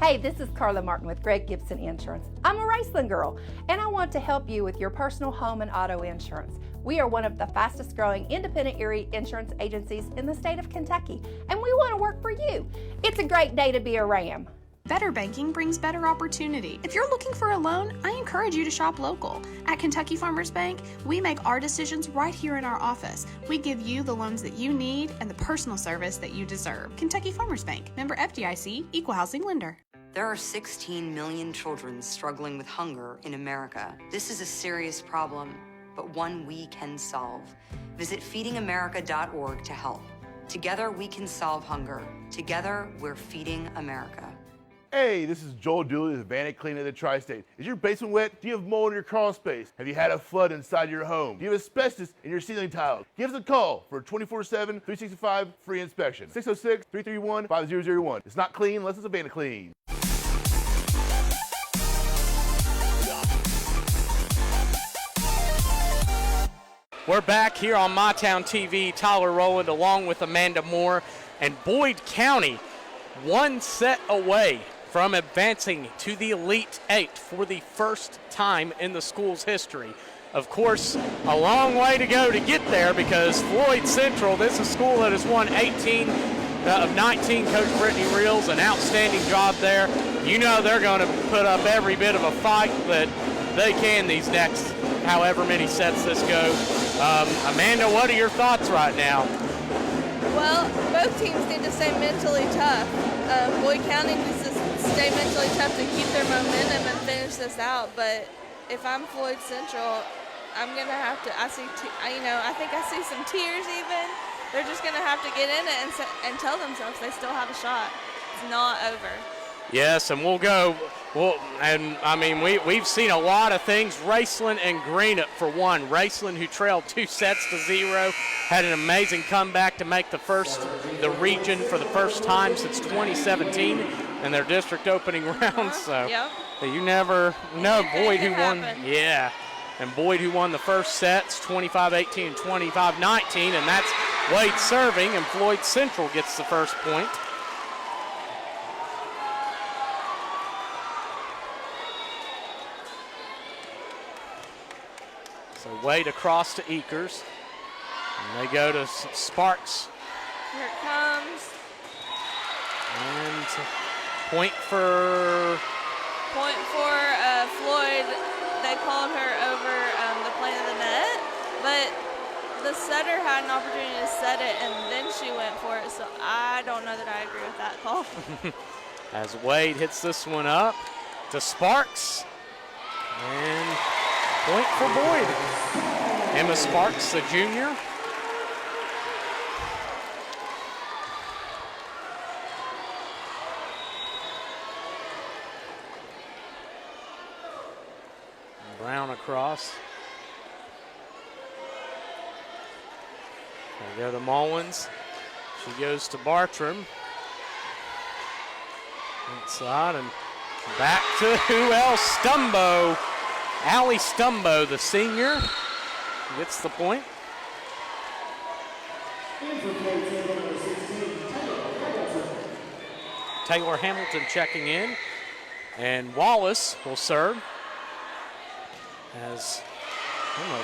Hey, this is Carla Martin with Greg Gibson Insurance. I'm a Raceland girl, and I want to help you with your personal home and auto insurance. We are one of the fastest growing independent area insurance agencies in the state of Kentucky, and we want to work for you. It's a great day to be a Ram. Better banking brings better opportunity. If you're looking for a loan, I encourage you to shop local. At Kentucky Farmers Bank, we make our decisions right here in our office. We give you the loans that you need and the personal service that you deserve. Kentucky Farmers Bank, member FDIC, equal housing lender. There are 16 million children struggling with hunger in America. This is a serious problem, but one we can solve. Visit feedingamerica.org to help. Together we can solve hunger. Together we're feeding America. Hey, this is Joel Dooley with Vanity Cleaning of the Tri-State. Is your basement wet? Do you have mold in your crawl space? Have you had a flood inside your home? Do you have asbestos in your ceiling tiles? Give us a call for a 24/7, 365 free inspection. 606-331-5001. It's not clean unless it's a Vanity Clean. We're back here on My Town TV. Tyler Rowland along with Amanda Moore, and Boyd County one set away from advancing to the Elite Eight for the first time in the school's history. Of course, a long way to go to get there because Floyd Central, this is a school that has won 18 of 19. Coach Brittany Reels, an outstanding job there. You know they're going to put up every bit of a fight that they can these next however many sets this goes. Amanda, what are your thoughts right now? Well, both teams need to stay mentally tough. Boyd County needs to stay mentally tough to keep their momentum and finish this out. But if I'm Floyd Central, I'm gonna have to. I think I see some tears even. They're just gonna have to get in it and tell themselves they still have a shot. It's not over. Yes, and we'll go. We've seen a lot of things. Raceland and Greenup for one. Raceland, who trailed 2-0, had an amazing comeback to make the region for the first time since 2017 in their district opening round. So you never know. Boyd who won. Yeah, and Boyd who won the first sets, 25-18 and 25-19, and that's Wade serving, and Floyd Central gets the first point. So Wade across to Eakers, and they go to Sparks. Here it comes. And point for Floyd. They called her over the plane of the net, but the setter had an opportunity to set it, and then she went for it. So I don't know that I agree with that call. As Wade hits this one up to Sparks, and point for Boyd. Emma Sparks, the junior. Brown across. They go to Mullins. She goes to Bartram. Inside and back to who else? Stumbo. Allie Stumbo, the senior, gets the point. Taylor Hamilton checking in, and Wallace will serve.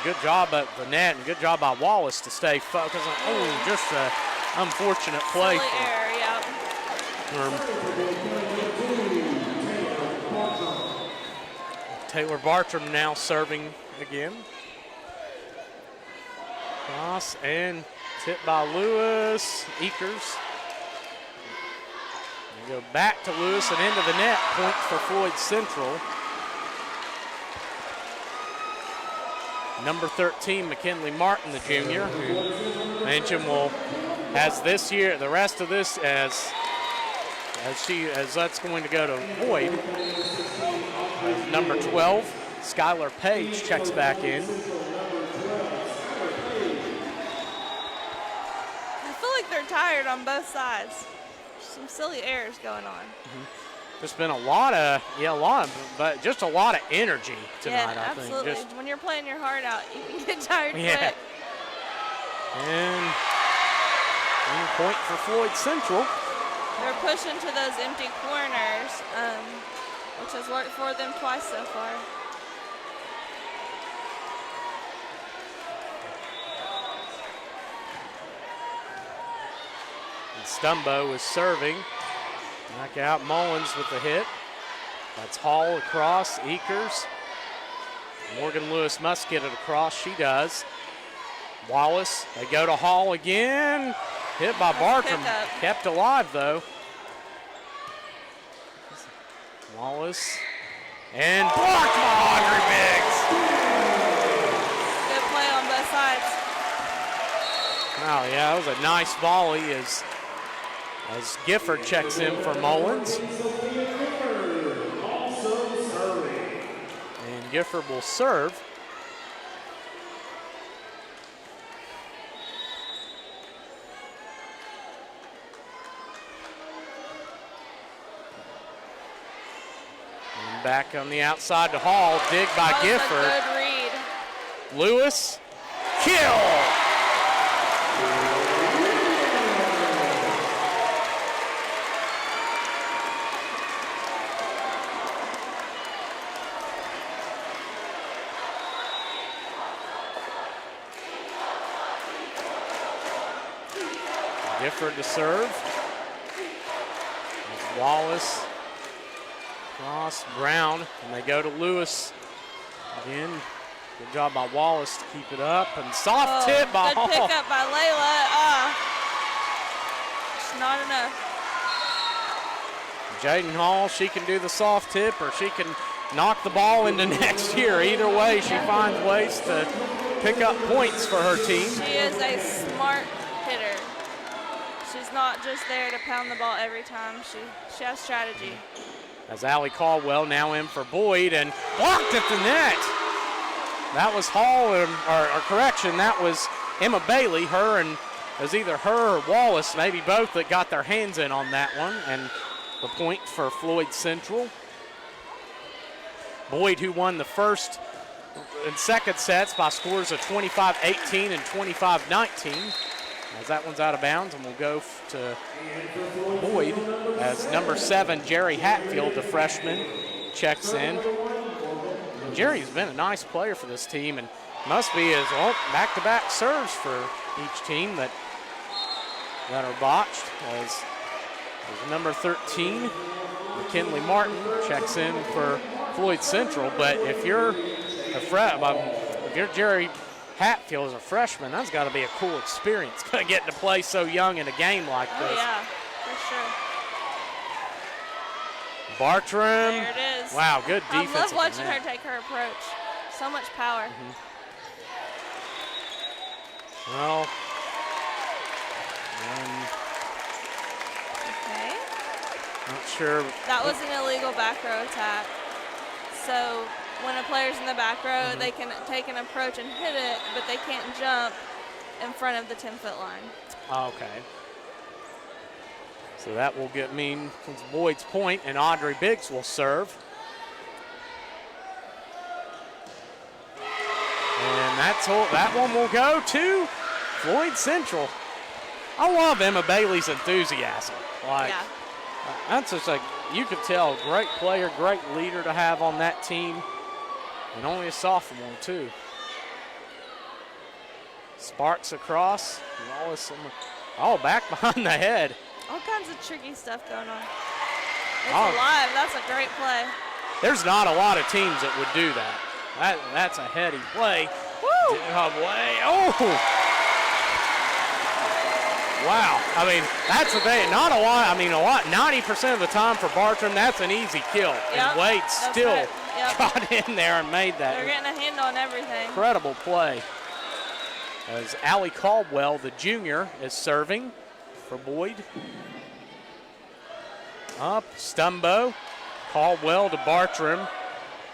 Good job at the net and good job by Wallace to stay focused. Just an unfortunate play. Taylor Bartram now serving again. Cross and tip by Lewis. Eakers. They go back to Lewis and into the net. Point for Floyd Central. Number 13, McKinley Martin, the junior, who mentioned has this year, the rest of this as that's going to go to Boyd. Number 12, Skylar Page checks back in. I feel like they're tired on both sides. Some silly errors going on. There's been a lot of energy tonight, I think. Absolutely. When you're playing your heart out, you can get tired quick. And point for Floyd Central. They're pushing to those empty corners, which has worked for them twice so far. And Stumbo is serving. Knock out Mullins with the hit. That's Hall across, Eakers. Morgan Lewis must get it across, she does. Wallace, they go to Hall again. Hit by Bartram, kept alive though. Wallace. And blocked by Audrey Biggs. Good play on both sides. Wow, yeah, that was a nice volley as Gifford checks in for Mullins. And Gifford will serve. And back on the outside to Hall, dig by Gifford. That was a good read. Lewis, kill! Gifford to serve. There's Wallace. Cross, Brown, and they go to Lewis. Again, good job by Wallace to keep it up. And soft tip by Hall. Good pickup by Layla. It's not enough. Jaden Hall, she can do the soft tip or she can knock the ball into next year. Either way, she finds ways to pick up points for her team. She is a smart hitter. She's not just there to pound the ball every time. She has strategy. As Allie Caldwell now in for Boyd and blocked at the net. That was Hall, or correction, that was Emma Bailey. It was either her or Wallace, maybe both, that got their hands in on that one. And the point for Floyd Central. Boyd, who won the first and second sets by scores of 25-18 and 25-19. As that one's out of bounds, and we'll go to Boyd as number 7, Jerry Hatfield, the freshman, checks in. And Jerry's been a nice player for this team and must be as well back-to-back serves for each team that are botched. As number 13, McKinley Martin, checks in for Floyd Central. But if you're Jerry Hatfield as a freshman, that's got to be a cool experience, getting to play so young in a game like this. Oh, yeah, for sure. Bartram. There it is. Wow, good defense. I love watching her take her approach. So much power. Well, okay. Not sure. That was an illegal back row attack. So when a player's in the back row, they can take an approach and hit it, but they can't jump in front of the 10-foot line. Okay. So that will mean it's Boyd's point, and Audrey Biggs will serve. And that one will go to Floyd Central. I love Emma Bailey's enthusiasm. That's just you could tell, great player, great leader to have on that team. And only a sophomore, too. Sparks across. Wallace back behind the head. All kinds of tricky stuff going on. It's alive. That's a great play. There's not a lot of teams that would do that. That's a heady play. Woo! Wow. I mean, that's the thing. Not a lot. 90% of the time for Bartram, that's an easy kill. Yep, and Wade still got in there and made that. They're getting a handle on everything. Incredible play. As Allie Caldwell, the junior, is serving for Boyd. Up, Stumbo. Caldwell to Bartram.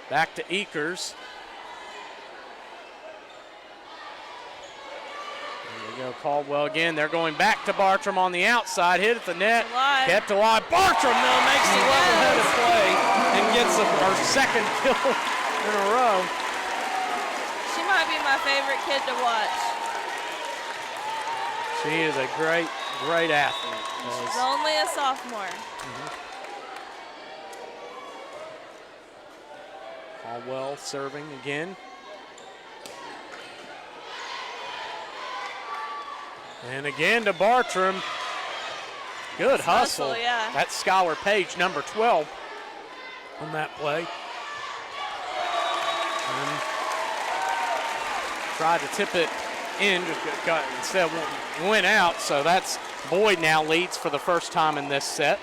Back to Eakers. Caldwell again. They're going back to Bartram on the outside. Hit at the net. Kept alive. Bartram, though, makes the level-headed play and gets her second kill in a row. She might be my favorite kid to watch. She is a great, great athlete. She's only a sophomore. Caldwell serving again. And again to Bartram. Good hustle. Yeah. That's Skylar Page, number 12, on that play. And tried to tip it in, instead went out. So that's Boyd now leads for the first time in this set.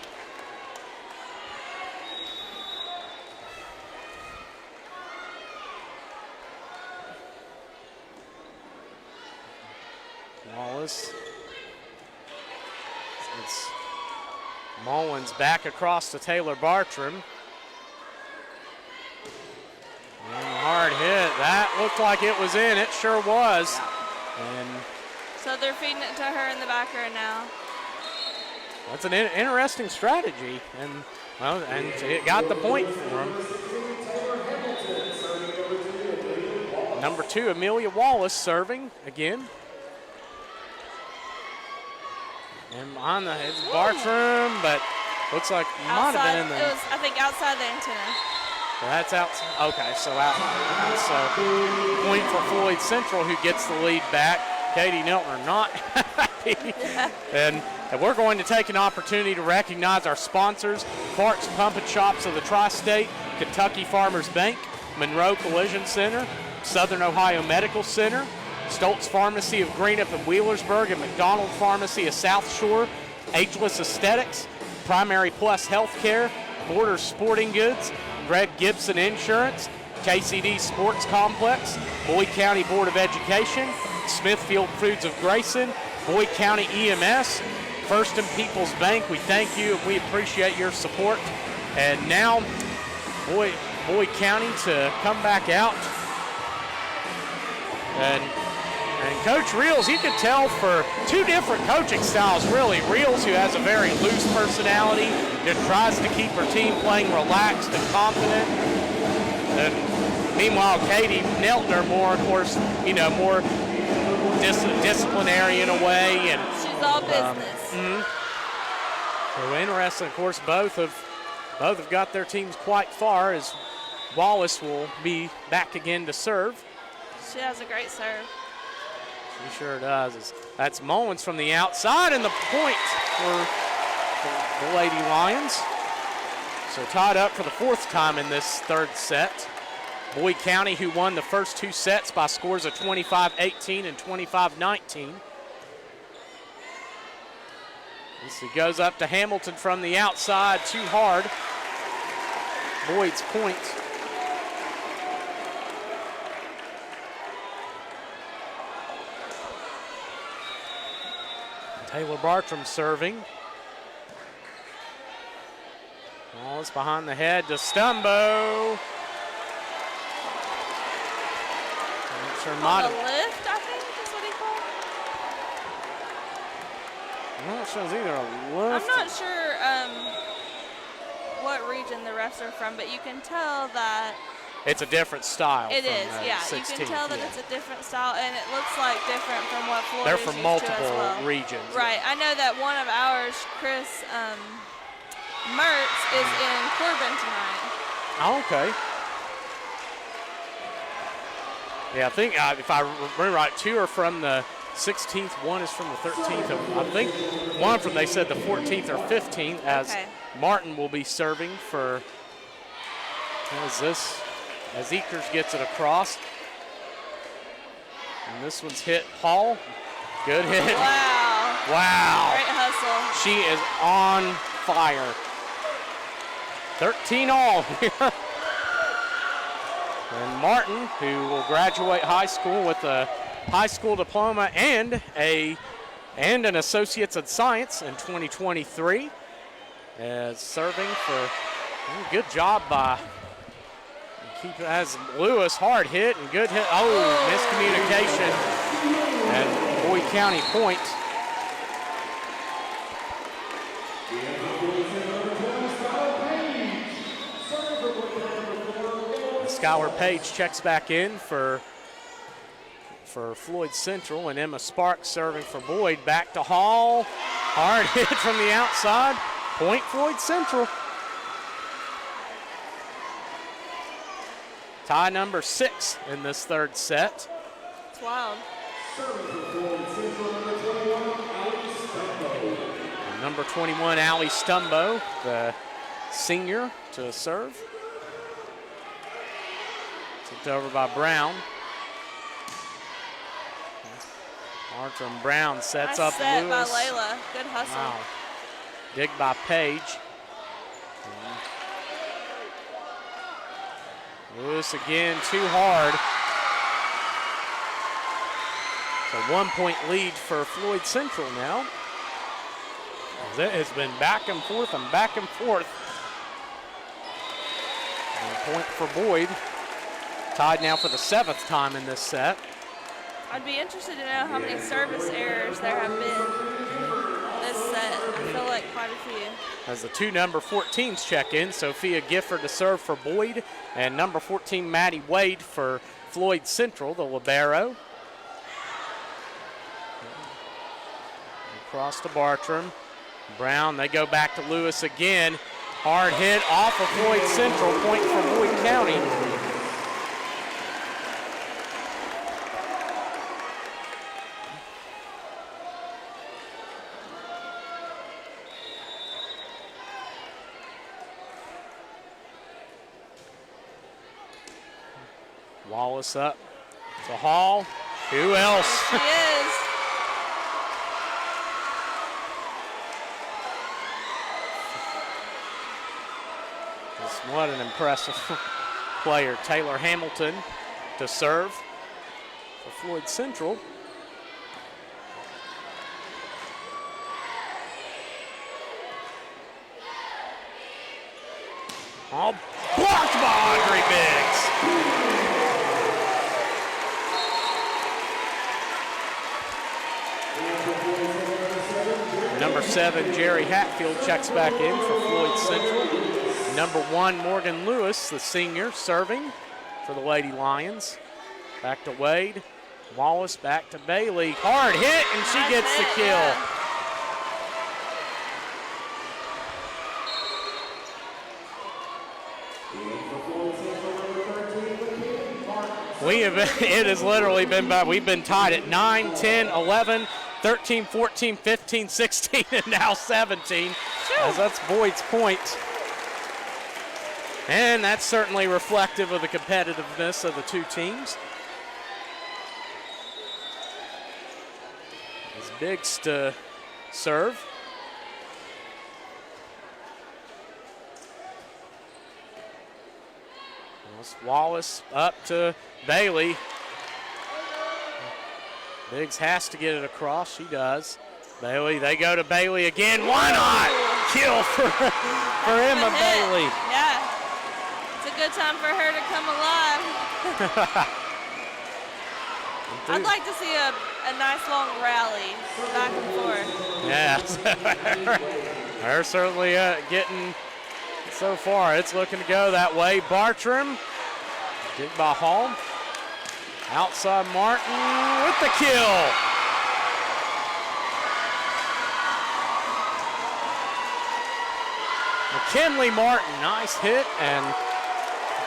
Mullins back across to Taylor Bartram. And a hard hit. That looked like it was in. It sure was. And so they're feeding it to her in the back row now. that's an interesting strategy. And, well, and it got the point for him. Number 2, Amelia Wallace serving again. And behind the head, Bartram, but looks like might have been in the. It was, I think, outside the antenna. That's outside. Okay, so out. So point for Floyd Central, who gets the lead back. Katie Neltner not happy. And we're going to take an opportunity to recognize our sponsors: Clark's Pump and Shops of the Tri-State, Kentucky Farmers Bank, Monroe Collision Center, Southern Ohio Medical Center, Stoltz Pharmacy of Greenup and Wheelersburg, and McDonald Pharmacy of South Shore, Ageless Aesthetics, Primary Plus Healthcare, Borders Sporting Goods, Greg Gibson Insurance, KCD Sports Complex, Boyd County Board of Education, Smithfield Foods of Grayson, Boyd County EMS, First and People's Bank. We thank you and we appreciate your support. And now Boyd County to come back out. And Coach Reels, you can tell for 2 different coaching styles, really. Reels, who has a very loose personality, that tries to keep her team playing relaxed and confident. And meanwhile, Katie Neltner, more, of course, more disciplinary in a way. And she's all business. So interesting, of course, both have got their teams quite far, as Wallace will be back again to serve. She has a great serve. She sure does. That's Mullins from the outside, and the point for the Lady Lions. So tied up for the 4th time in this 3rd set. Boyd County, who won the first 2 sets by scores of 25-18 and 25-19. This goes up to Hamilton from the outside, too hard. Boyd's point. Taylor Bartram serving. Wallace behind the head to Stumbo. On the lift, I think is what he called it. I'm not sure it's either a lift. I'm not sure what region the refs are from, but you can tell that it's a different style. It is, yeah. 16th, you can tell that it's a different style, and it looks like different from what Floyd They're is from used multiple to as well. regions. Right. I know that one of ours, Chris Mertz, is in Corbin tonight. Oh, okay. Yeah, I think if I remember right, 2 are from the 16th, 1 is from the 13th. I think one of them, they said the 14th or 15th, as Martin will be serving for, as Ekers gets it across. And this one's hit Hall. Good hit. Wow. Wow. Great hustle. She is on fire. 13 all here. And Martin, who will graduate high school with a high school diploma and an Associate's in Science in 2023, as serving for good job by as Lewis, hard hit and good hit. Oh, miscommunication, and Boyd County point. Skylar Page checks back in for Floyd Central, and Emma Sparks serving for Boyd. Back to Hall. Hard hit from the outside. Point Floyd Central. Tie number 6 in this 3rd set. It's wild. Number 21, Allie Stumbo, the senior, to serve. Tipped over by Brown. Bartram Brown sets up set Lewis. by Layla. Good hustle. Wow. Dig by Page. Lewis again, too hard. So 1-point lead for Floyd Central now. as it has been back and forth and back and forth. And a point for Boyd. Tied now for the 7th time in this set. I'd be interested to know how many service errors there have been this set. I feel like quite a few. As the two number 14s check in, Sophia Gifford to serve for Boyd, and number 14, Maddie Wade for Floyd Central, the libero. Across to Bartram. Brown, they go back to Lewis again. Hard hit off of Floyd Central, point for Boyd County. Wallace up to Hall. Who else? She is. What an impressive player. Taylor Hamilton to serve for Floyd Central. All blocked by Audrey Biggs. Number 7, Jerry Hatfield checks back in for Floyd Central. Number 1, Morgan Lewis, the senior, serving for the Lady Lions. Back to Wade. Wallace back to Bailey. Hard hit, and she gets the kill. It has literally been, we've been tied at 9, 10, 11, 13, 14, 15, 16, and now 17. As that's Boyd's point. And that's certainly reflective of the competitiveness of the two teams. As Biggs to serve. Wallace up to Bailey. Biggs has to get it across. She does. Bailey, they go to Bailey again. Why not? Kill for Emma Bailey. Yeah. It's a good time for her to come alive. I'd like to see a nice long rally back and forth. Yeah. They're certainly getting so far. It's looking to go that way. Bartram. Dig by Hall. Outside Martin with the kill. McKinley Martin, nice hit and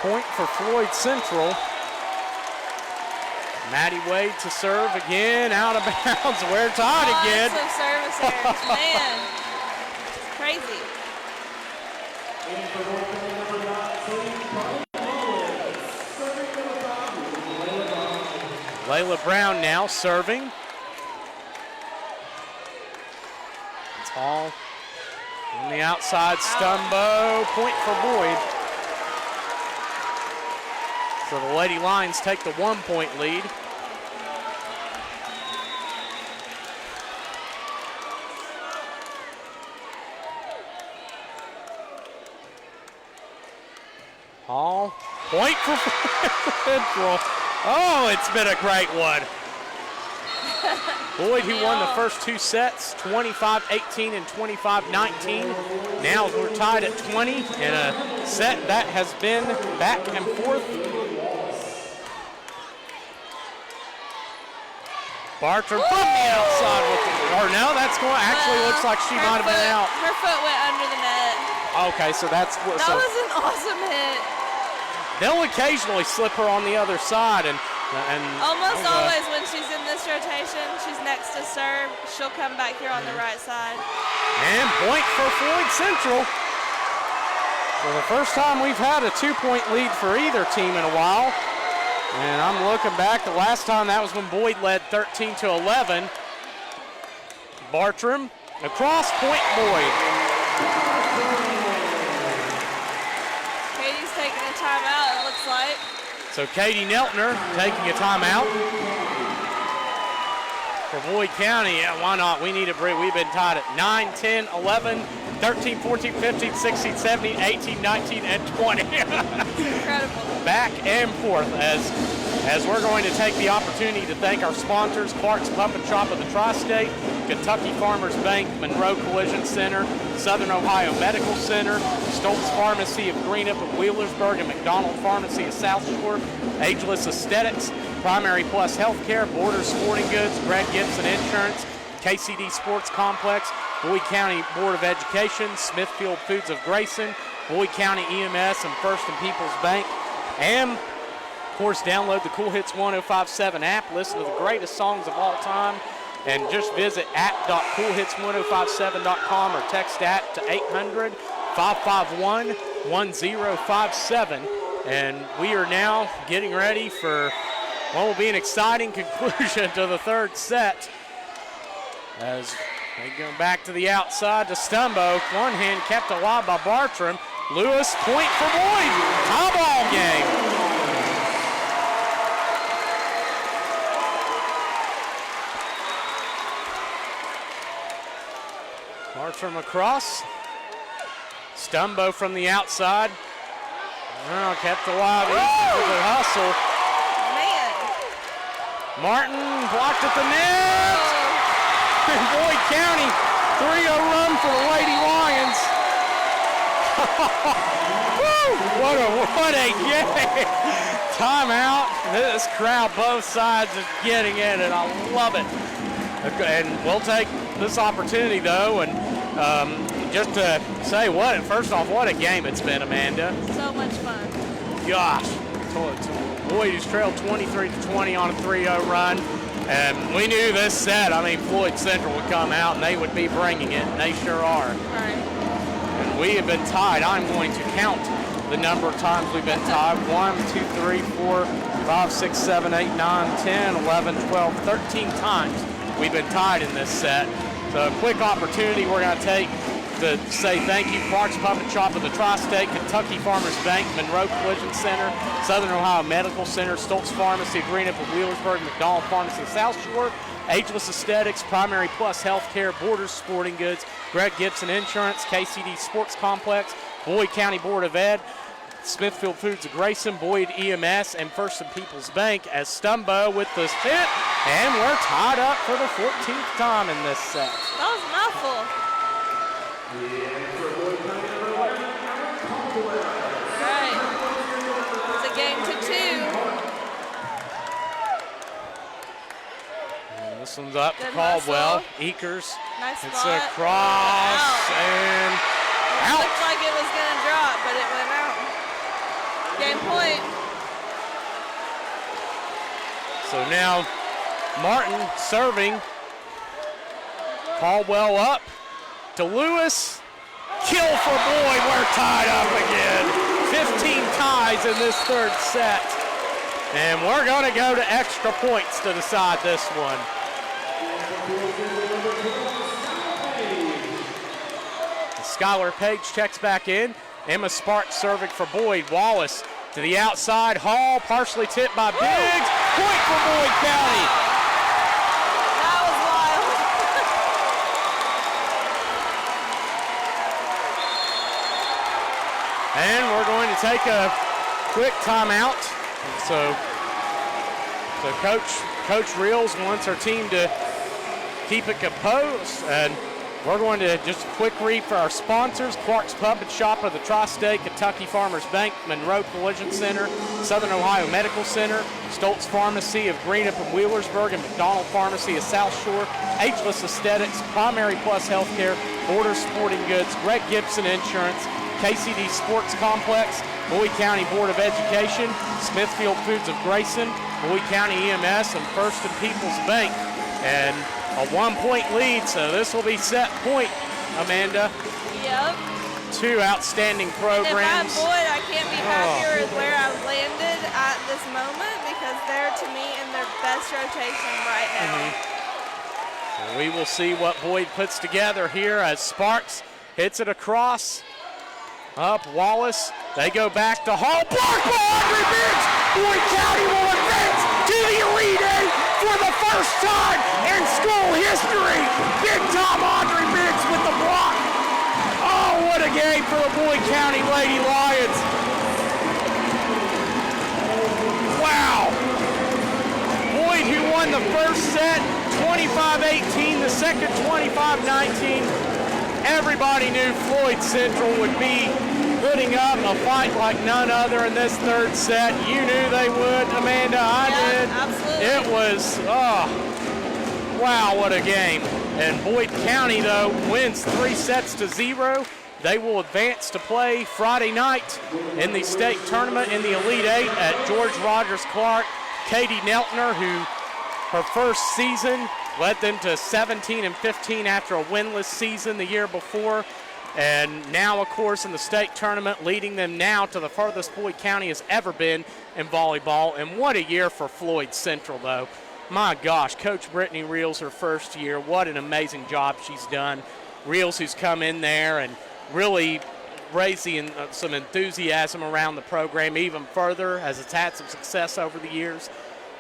point for Floyd Central. Maddie Wade to serve again, out of bounds. We're tied again. Some service errors, man. It's crazy. Layla Brown now serving. It's Hall on the outside. Stumbo, point for Boyd. So the Lady Lions take the 1-point lead. Hall, point for Central. Oh, it's been a great one. Boyd, who won the first two sets, 25-18 and 25-19. Now we're tied at 20 in a set that has been back and forth. Bartram from the outside with the, or no, that's going, actually looks like she might have been out. Her foot went under the net. Okay, so that's what. That was an awesome hit. They'll occasionally slip her on the other side, and almost always when she's in this rotation, she's next to serve. She'll come back here on the right side. And point for Floyd Central. For the first time we've had a 2-point lead for either team in a while. And I'm looking back, the last time that was when Boyd led 13-11. Bartram, across, point Boyd. Katie's taking a timeout, it looks like. So Katie Neltner taking a timeout. for Boyd County. Yeah, why not? We need a break. We've been tied at 9, 10, 11, 13, 14, 15, 16, 17, 18, 19, and 20. Incredible. Back and forth as we're going to take the opportunity to thank our sponsors, Clark's Pump and Shop of the Tri-State, Kentucky Farmers Bank, Monroe Collision Center, Southern Ohio Medical Center, Stoltz Pharmacy of Greenup and Wheelersburg, and McDonald Pharmacy of South Shore, Ageless Aesthetics, Primary Plus Healthcare, Borders Sporting Goods, Greg Gibson Insurance, KCD Sports Complex, Boyd County Board of Education, Smithfield Foods of Grayson, Boyd County EMS, and First and People's Bank. And, of course, download the Cool Hits 1057 app, listen to the greatest songs of all time, and just visit app.coolhits1057.com or text app to 800-551-1057. And we are now getting ready for what will be an exciting conclusion to the third set. As they go back to the outside to Stumbo. One hand kept alive by Bartram. Lewis, point for Boyd. Tie ball game. Bartram across. Stumbo from the outside. Oh, kept alive with a hustle. Man. Martin blocked at the net. And Boyd County, 3-0 run for the Lady Lions. Woo, what a game. Timeout. This crowd, both sides, is getting in it. I love it. And we'll take this opportunity, though, and just to say first off, what a game it's been, Amanda. So much fun. Gosh. Boyd has trailed 23-20 on a 3-0 run. And we knew this set, Floyd Central would come out and they would be bringing it, and they sure are. Right. And we have been tied. I'm going to count the number of times we've been tied. 1, 2, 3, 4, 5, 6, 7, 8, 9, 10, 11, 12, 13 times we've been tied in this set. So a quick opportunity we're going to take to say thank you, Clark's Pump and Shop of the Tri-State, Kentucky Farmers Bank, Monroe Collision Center, Southern Ohio Medical Center, Stoltz Pharmacy of Greenup and Wheelersburg, McDonald Pharmacy of South Shore, Ageless Aesthetics, Primary Plus Healthcare, Borders Sporting Goods, Greg Gibson Insurance, KCD Sports Complex, Boyd County Board of Ed, Smithfield Foods of Grayson, Boyd EMS, and First and People's Bank as Stumbo with the hit, and we're tied up for the 14th time in this set. That was a mouthful. Right. It's a game to 2. And this one's up Good to Caldwell. hustle. Ekers. Nice It's spot. across and It out. looked like it was going to drop, but it went out. Game point. So now Martin serving. Caldwell up to Lewis. Kill for Boyd. We're tied up again. 15 ties in this third set. And we're going to go to extra points to decide this one. Skylar Page checks back in. Emma Sparks serving for Boyd. Wallace to the outside. Hall partially tipped by Biggs. Point for Boyd County. That was wild. And we're going to take a quick timeout. So Coach Reels wants our team to keep it composed, and we're going to just a quick read for our sponsors: Clark's Pump and Shop of the Tri-State, Kentucky Farmers Bank, Monroe Collision Center, Southern Ohio Medical Center, Stoltz Pharmacy of Greenup and Wheelersburg, and McDonald Pharmacy of South Shore, Ageless Aesthetics, Primary Plus Healthcare, Borders Sporting Goods, Greg Gibson Insurance, KCD Sports Complex, Boyd County Board of Education, Smithfield Foods of Grayson, Boyd County EMS, and First and People's Bank. And a 1-point lead, so this will be set point, Amanda. Yep. Two outstanding programs. And if I'm Boyd, I can't be happier with where I've landed at this moment because they're, to me, in their best rotation right now. So we will see what Boyd puts together here as Sparks hits it across. Up Wallace. They go back to Hall. Blocked by Audrey Biggs. Boyd County will advance to the Elite Eight. for the first time in school history. Big time Audrey Biggs with the block. Oh, what a game for the Boyd County Lady Lions. Wow. Boyd, who won the first set 25-18, the second 25-19. Everybody knew Floyd Central would be putting up a fight like none other in this third set. You knew they would, Amanda. I did. Absolutely. It was, wow, what a game. And Boyd County, though, wins 3-0. They will advance to play Friday night in the state tournament in the Elite Eight at George Rogers Clark. Katie Neltner, who her first season led them to 17-15 after a winless season the year before. And now, of course, in the state tournament, leading them now to the furthest Boyd County has ever been in volleyball. And what a year for Floyd Central, though. My gosh, Coach Brittany Reels, her first year, what an amazing job she's done. Reels, who's come in there and really raising some enthusiasm around the program even further, as it's had some success over the years.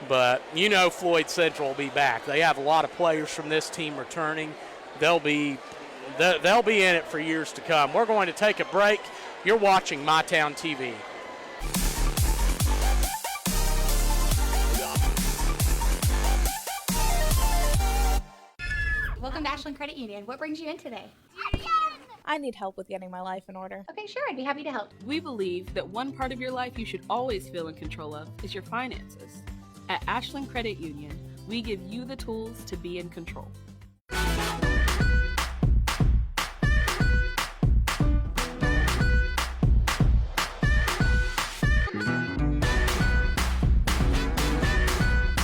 But you know Floyd Central will be back. They have a lot of players from this team returning. They'll be in it for years to come. We're going to take a break. You're watching MyTown TV. Welcome to Ashland Credit Union. What brings you in today? I need help with getting my life in order. Okay, sure. I'd be happy to help. We believe that one part of your life you should always feel in control of is your finances. At Ashland Credit Union, we give you the tools to be in control.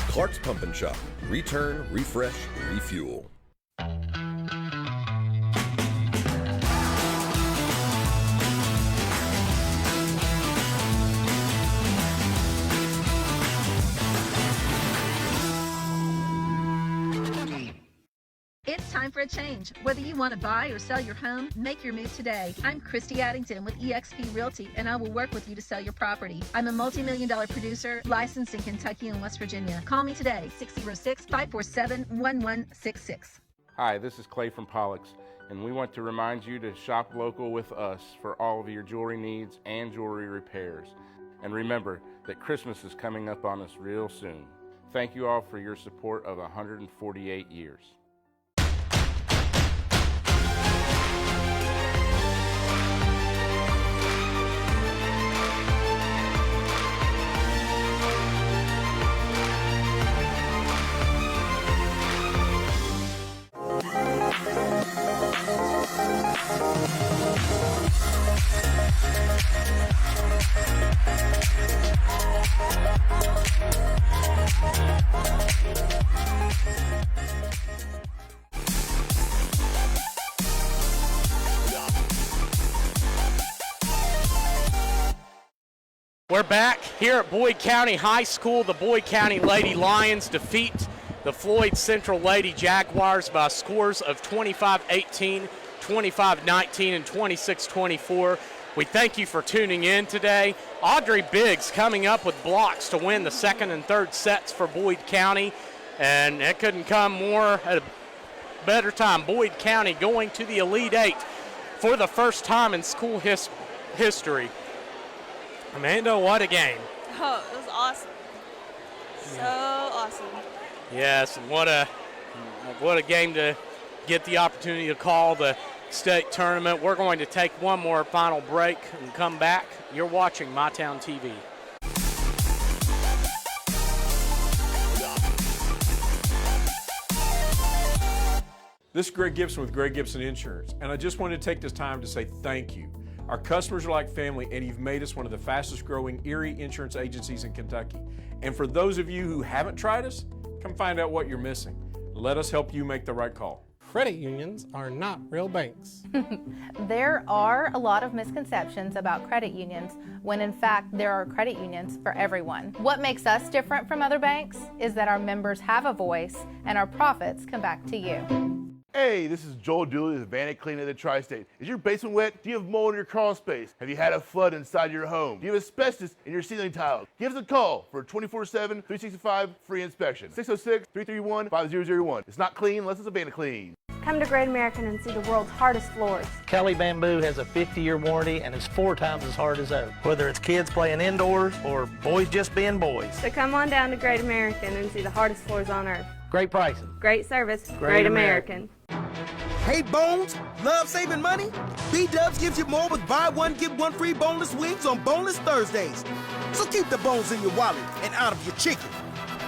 Clark's Pump and Shop. Return, refresh, refuel. It's time for a change. Whether you want to buy or sell your home, make your move today. I'm Christy Addington with eXp Realty, and I will work with you to sell your property. I'm a multi-million-dollar producer licensed in Kentucky and West Virginia. Call me today, 606-547-1166. Hi, this is Clay from Pollux, and we want to remind you to shop local with us for all of your jewelry needs and jewelry repairs. And remember that Christmas is coming up on us real soon. Thank you all for your support of 148 years. We're back here at Boyd County High School. The Boyd County Lady Lions defeat the Floyd Central Lady Jaguars by scores of 25-18, 25-19, and 26-24. We thank you for tuning in today. Audrey Biggs coming up with blocks to win the second and third sets for Boyd County, and it couldn't come more at a better time. Boyd County going to the Elite Eight for the first time in school history. Amanda, what a game. Oh, it was awesome. So awesome. Yes, and what a game to get the opportunity to call the state tournament. We're going to take one more final break and come back. You're watching MyTown TV. This is Greg Gibson with Greg Gibson Insurance, and I just wanted to take this time to say thank you. Our customers are like family, and you've made us one of the fastest growing Erie insurance agencies in Kentucky. And for those of you who haven't tried us, come find out what you're missing. Let us help you make the right call. Credit unions are not real banks. There are a lot of misconceptions about credit unions when in fact there are credit unions for everyone. What makes us different from other banks is that our members have a voice and our profits come back to you. Hey, this is Joel Dooley with Vanity Cleaning of the Tri-State. Is your basement wet? Do you have mold in your crawl space? Have you had a flood inside your home? Do you have asbestos in your ceiling tiles? Give us a call for a 24/7, 365 free inspection. 606-331-5001. It's not clean unless it's a Vanity Clean. Come to Great American and see the world's hardest floors. Kelly Bamboo has a 50-year warranty and is 4 times as hard as oak, whether it's kids playing indoors or boys just being boys. So come on down to Great American and see the hardest floors on earth. Great pricing. Great service. Great American. Hey Bones, love saving money? B-Dubs gives you more with buy one, get one free boneless wings on Boneless Thursdays. So keep the bones in your wallet and out of your chicken.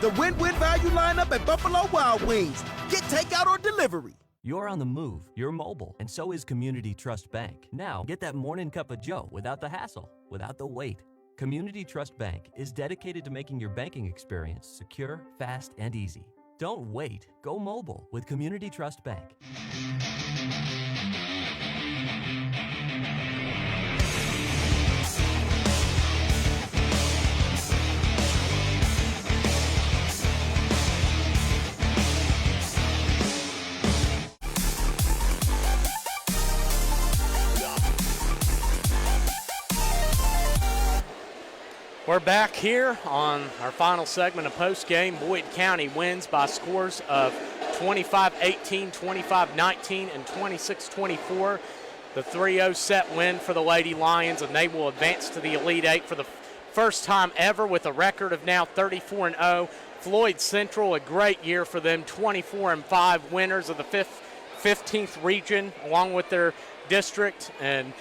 The win-win value lineup at Buffalo Wild Wings. Get takeout or delivery. You're on the move, you're mobile, and so is Community Trust Bank. Now, get that morning cup of joe without the hassle, without the wait. Community Trust Bank is dedicated to making your banking experience secure, fast, and easy. Don't wait. Go mobile with Community Trust Bank. We're back here on our final segment of post-game. Boyd County wins by scores of 25-18, 25-19, and 26-24. The 3-0 set win for the Lady Lions, and they will advance to the Elite Eight for the first time ever with a record of now 34-0. Floyd Central, a great year for them, 24-5, winners of the 15th region along with their district. And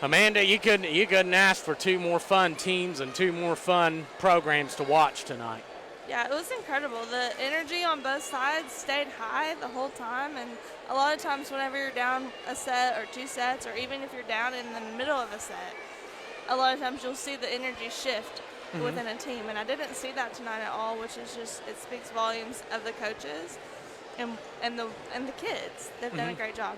Amanda, you couldn't ask for 2 more fun teams and 2 more fun programs to watch tonight. Yeah, it was incredible. The energy on both sides stayed high the whole time, and a lot of times whenever you're down a set or 2 sets, or even if you're down in the middle of a set, a lot of times you'll see the energy shift within a team, and I didn't see that tonight at all, which is just, it speaks volumes of the coaches and the kids. They've done a great job.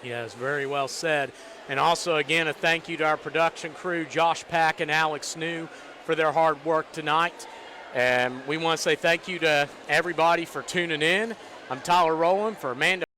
Yes, very well said. And also, again, a thank you to our production crew, Josh Pack and Alex New, for their hard work tonight. And we want to say thank you to everybody for tuning in. I'm Tyler Rowland for Amanda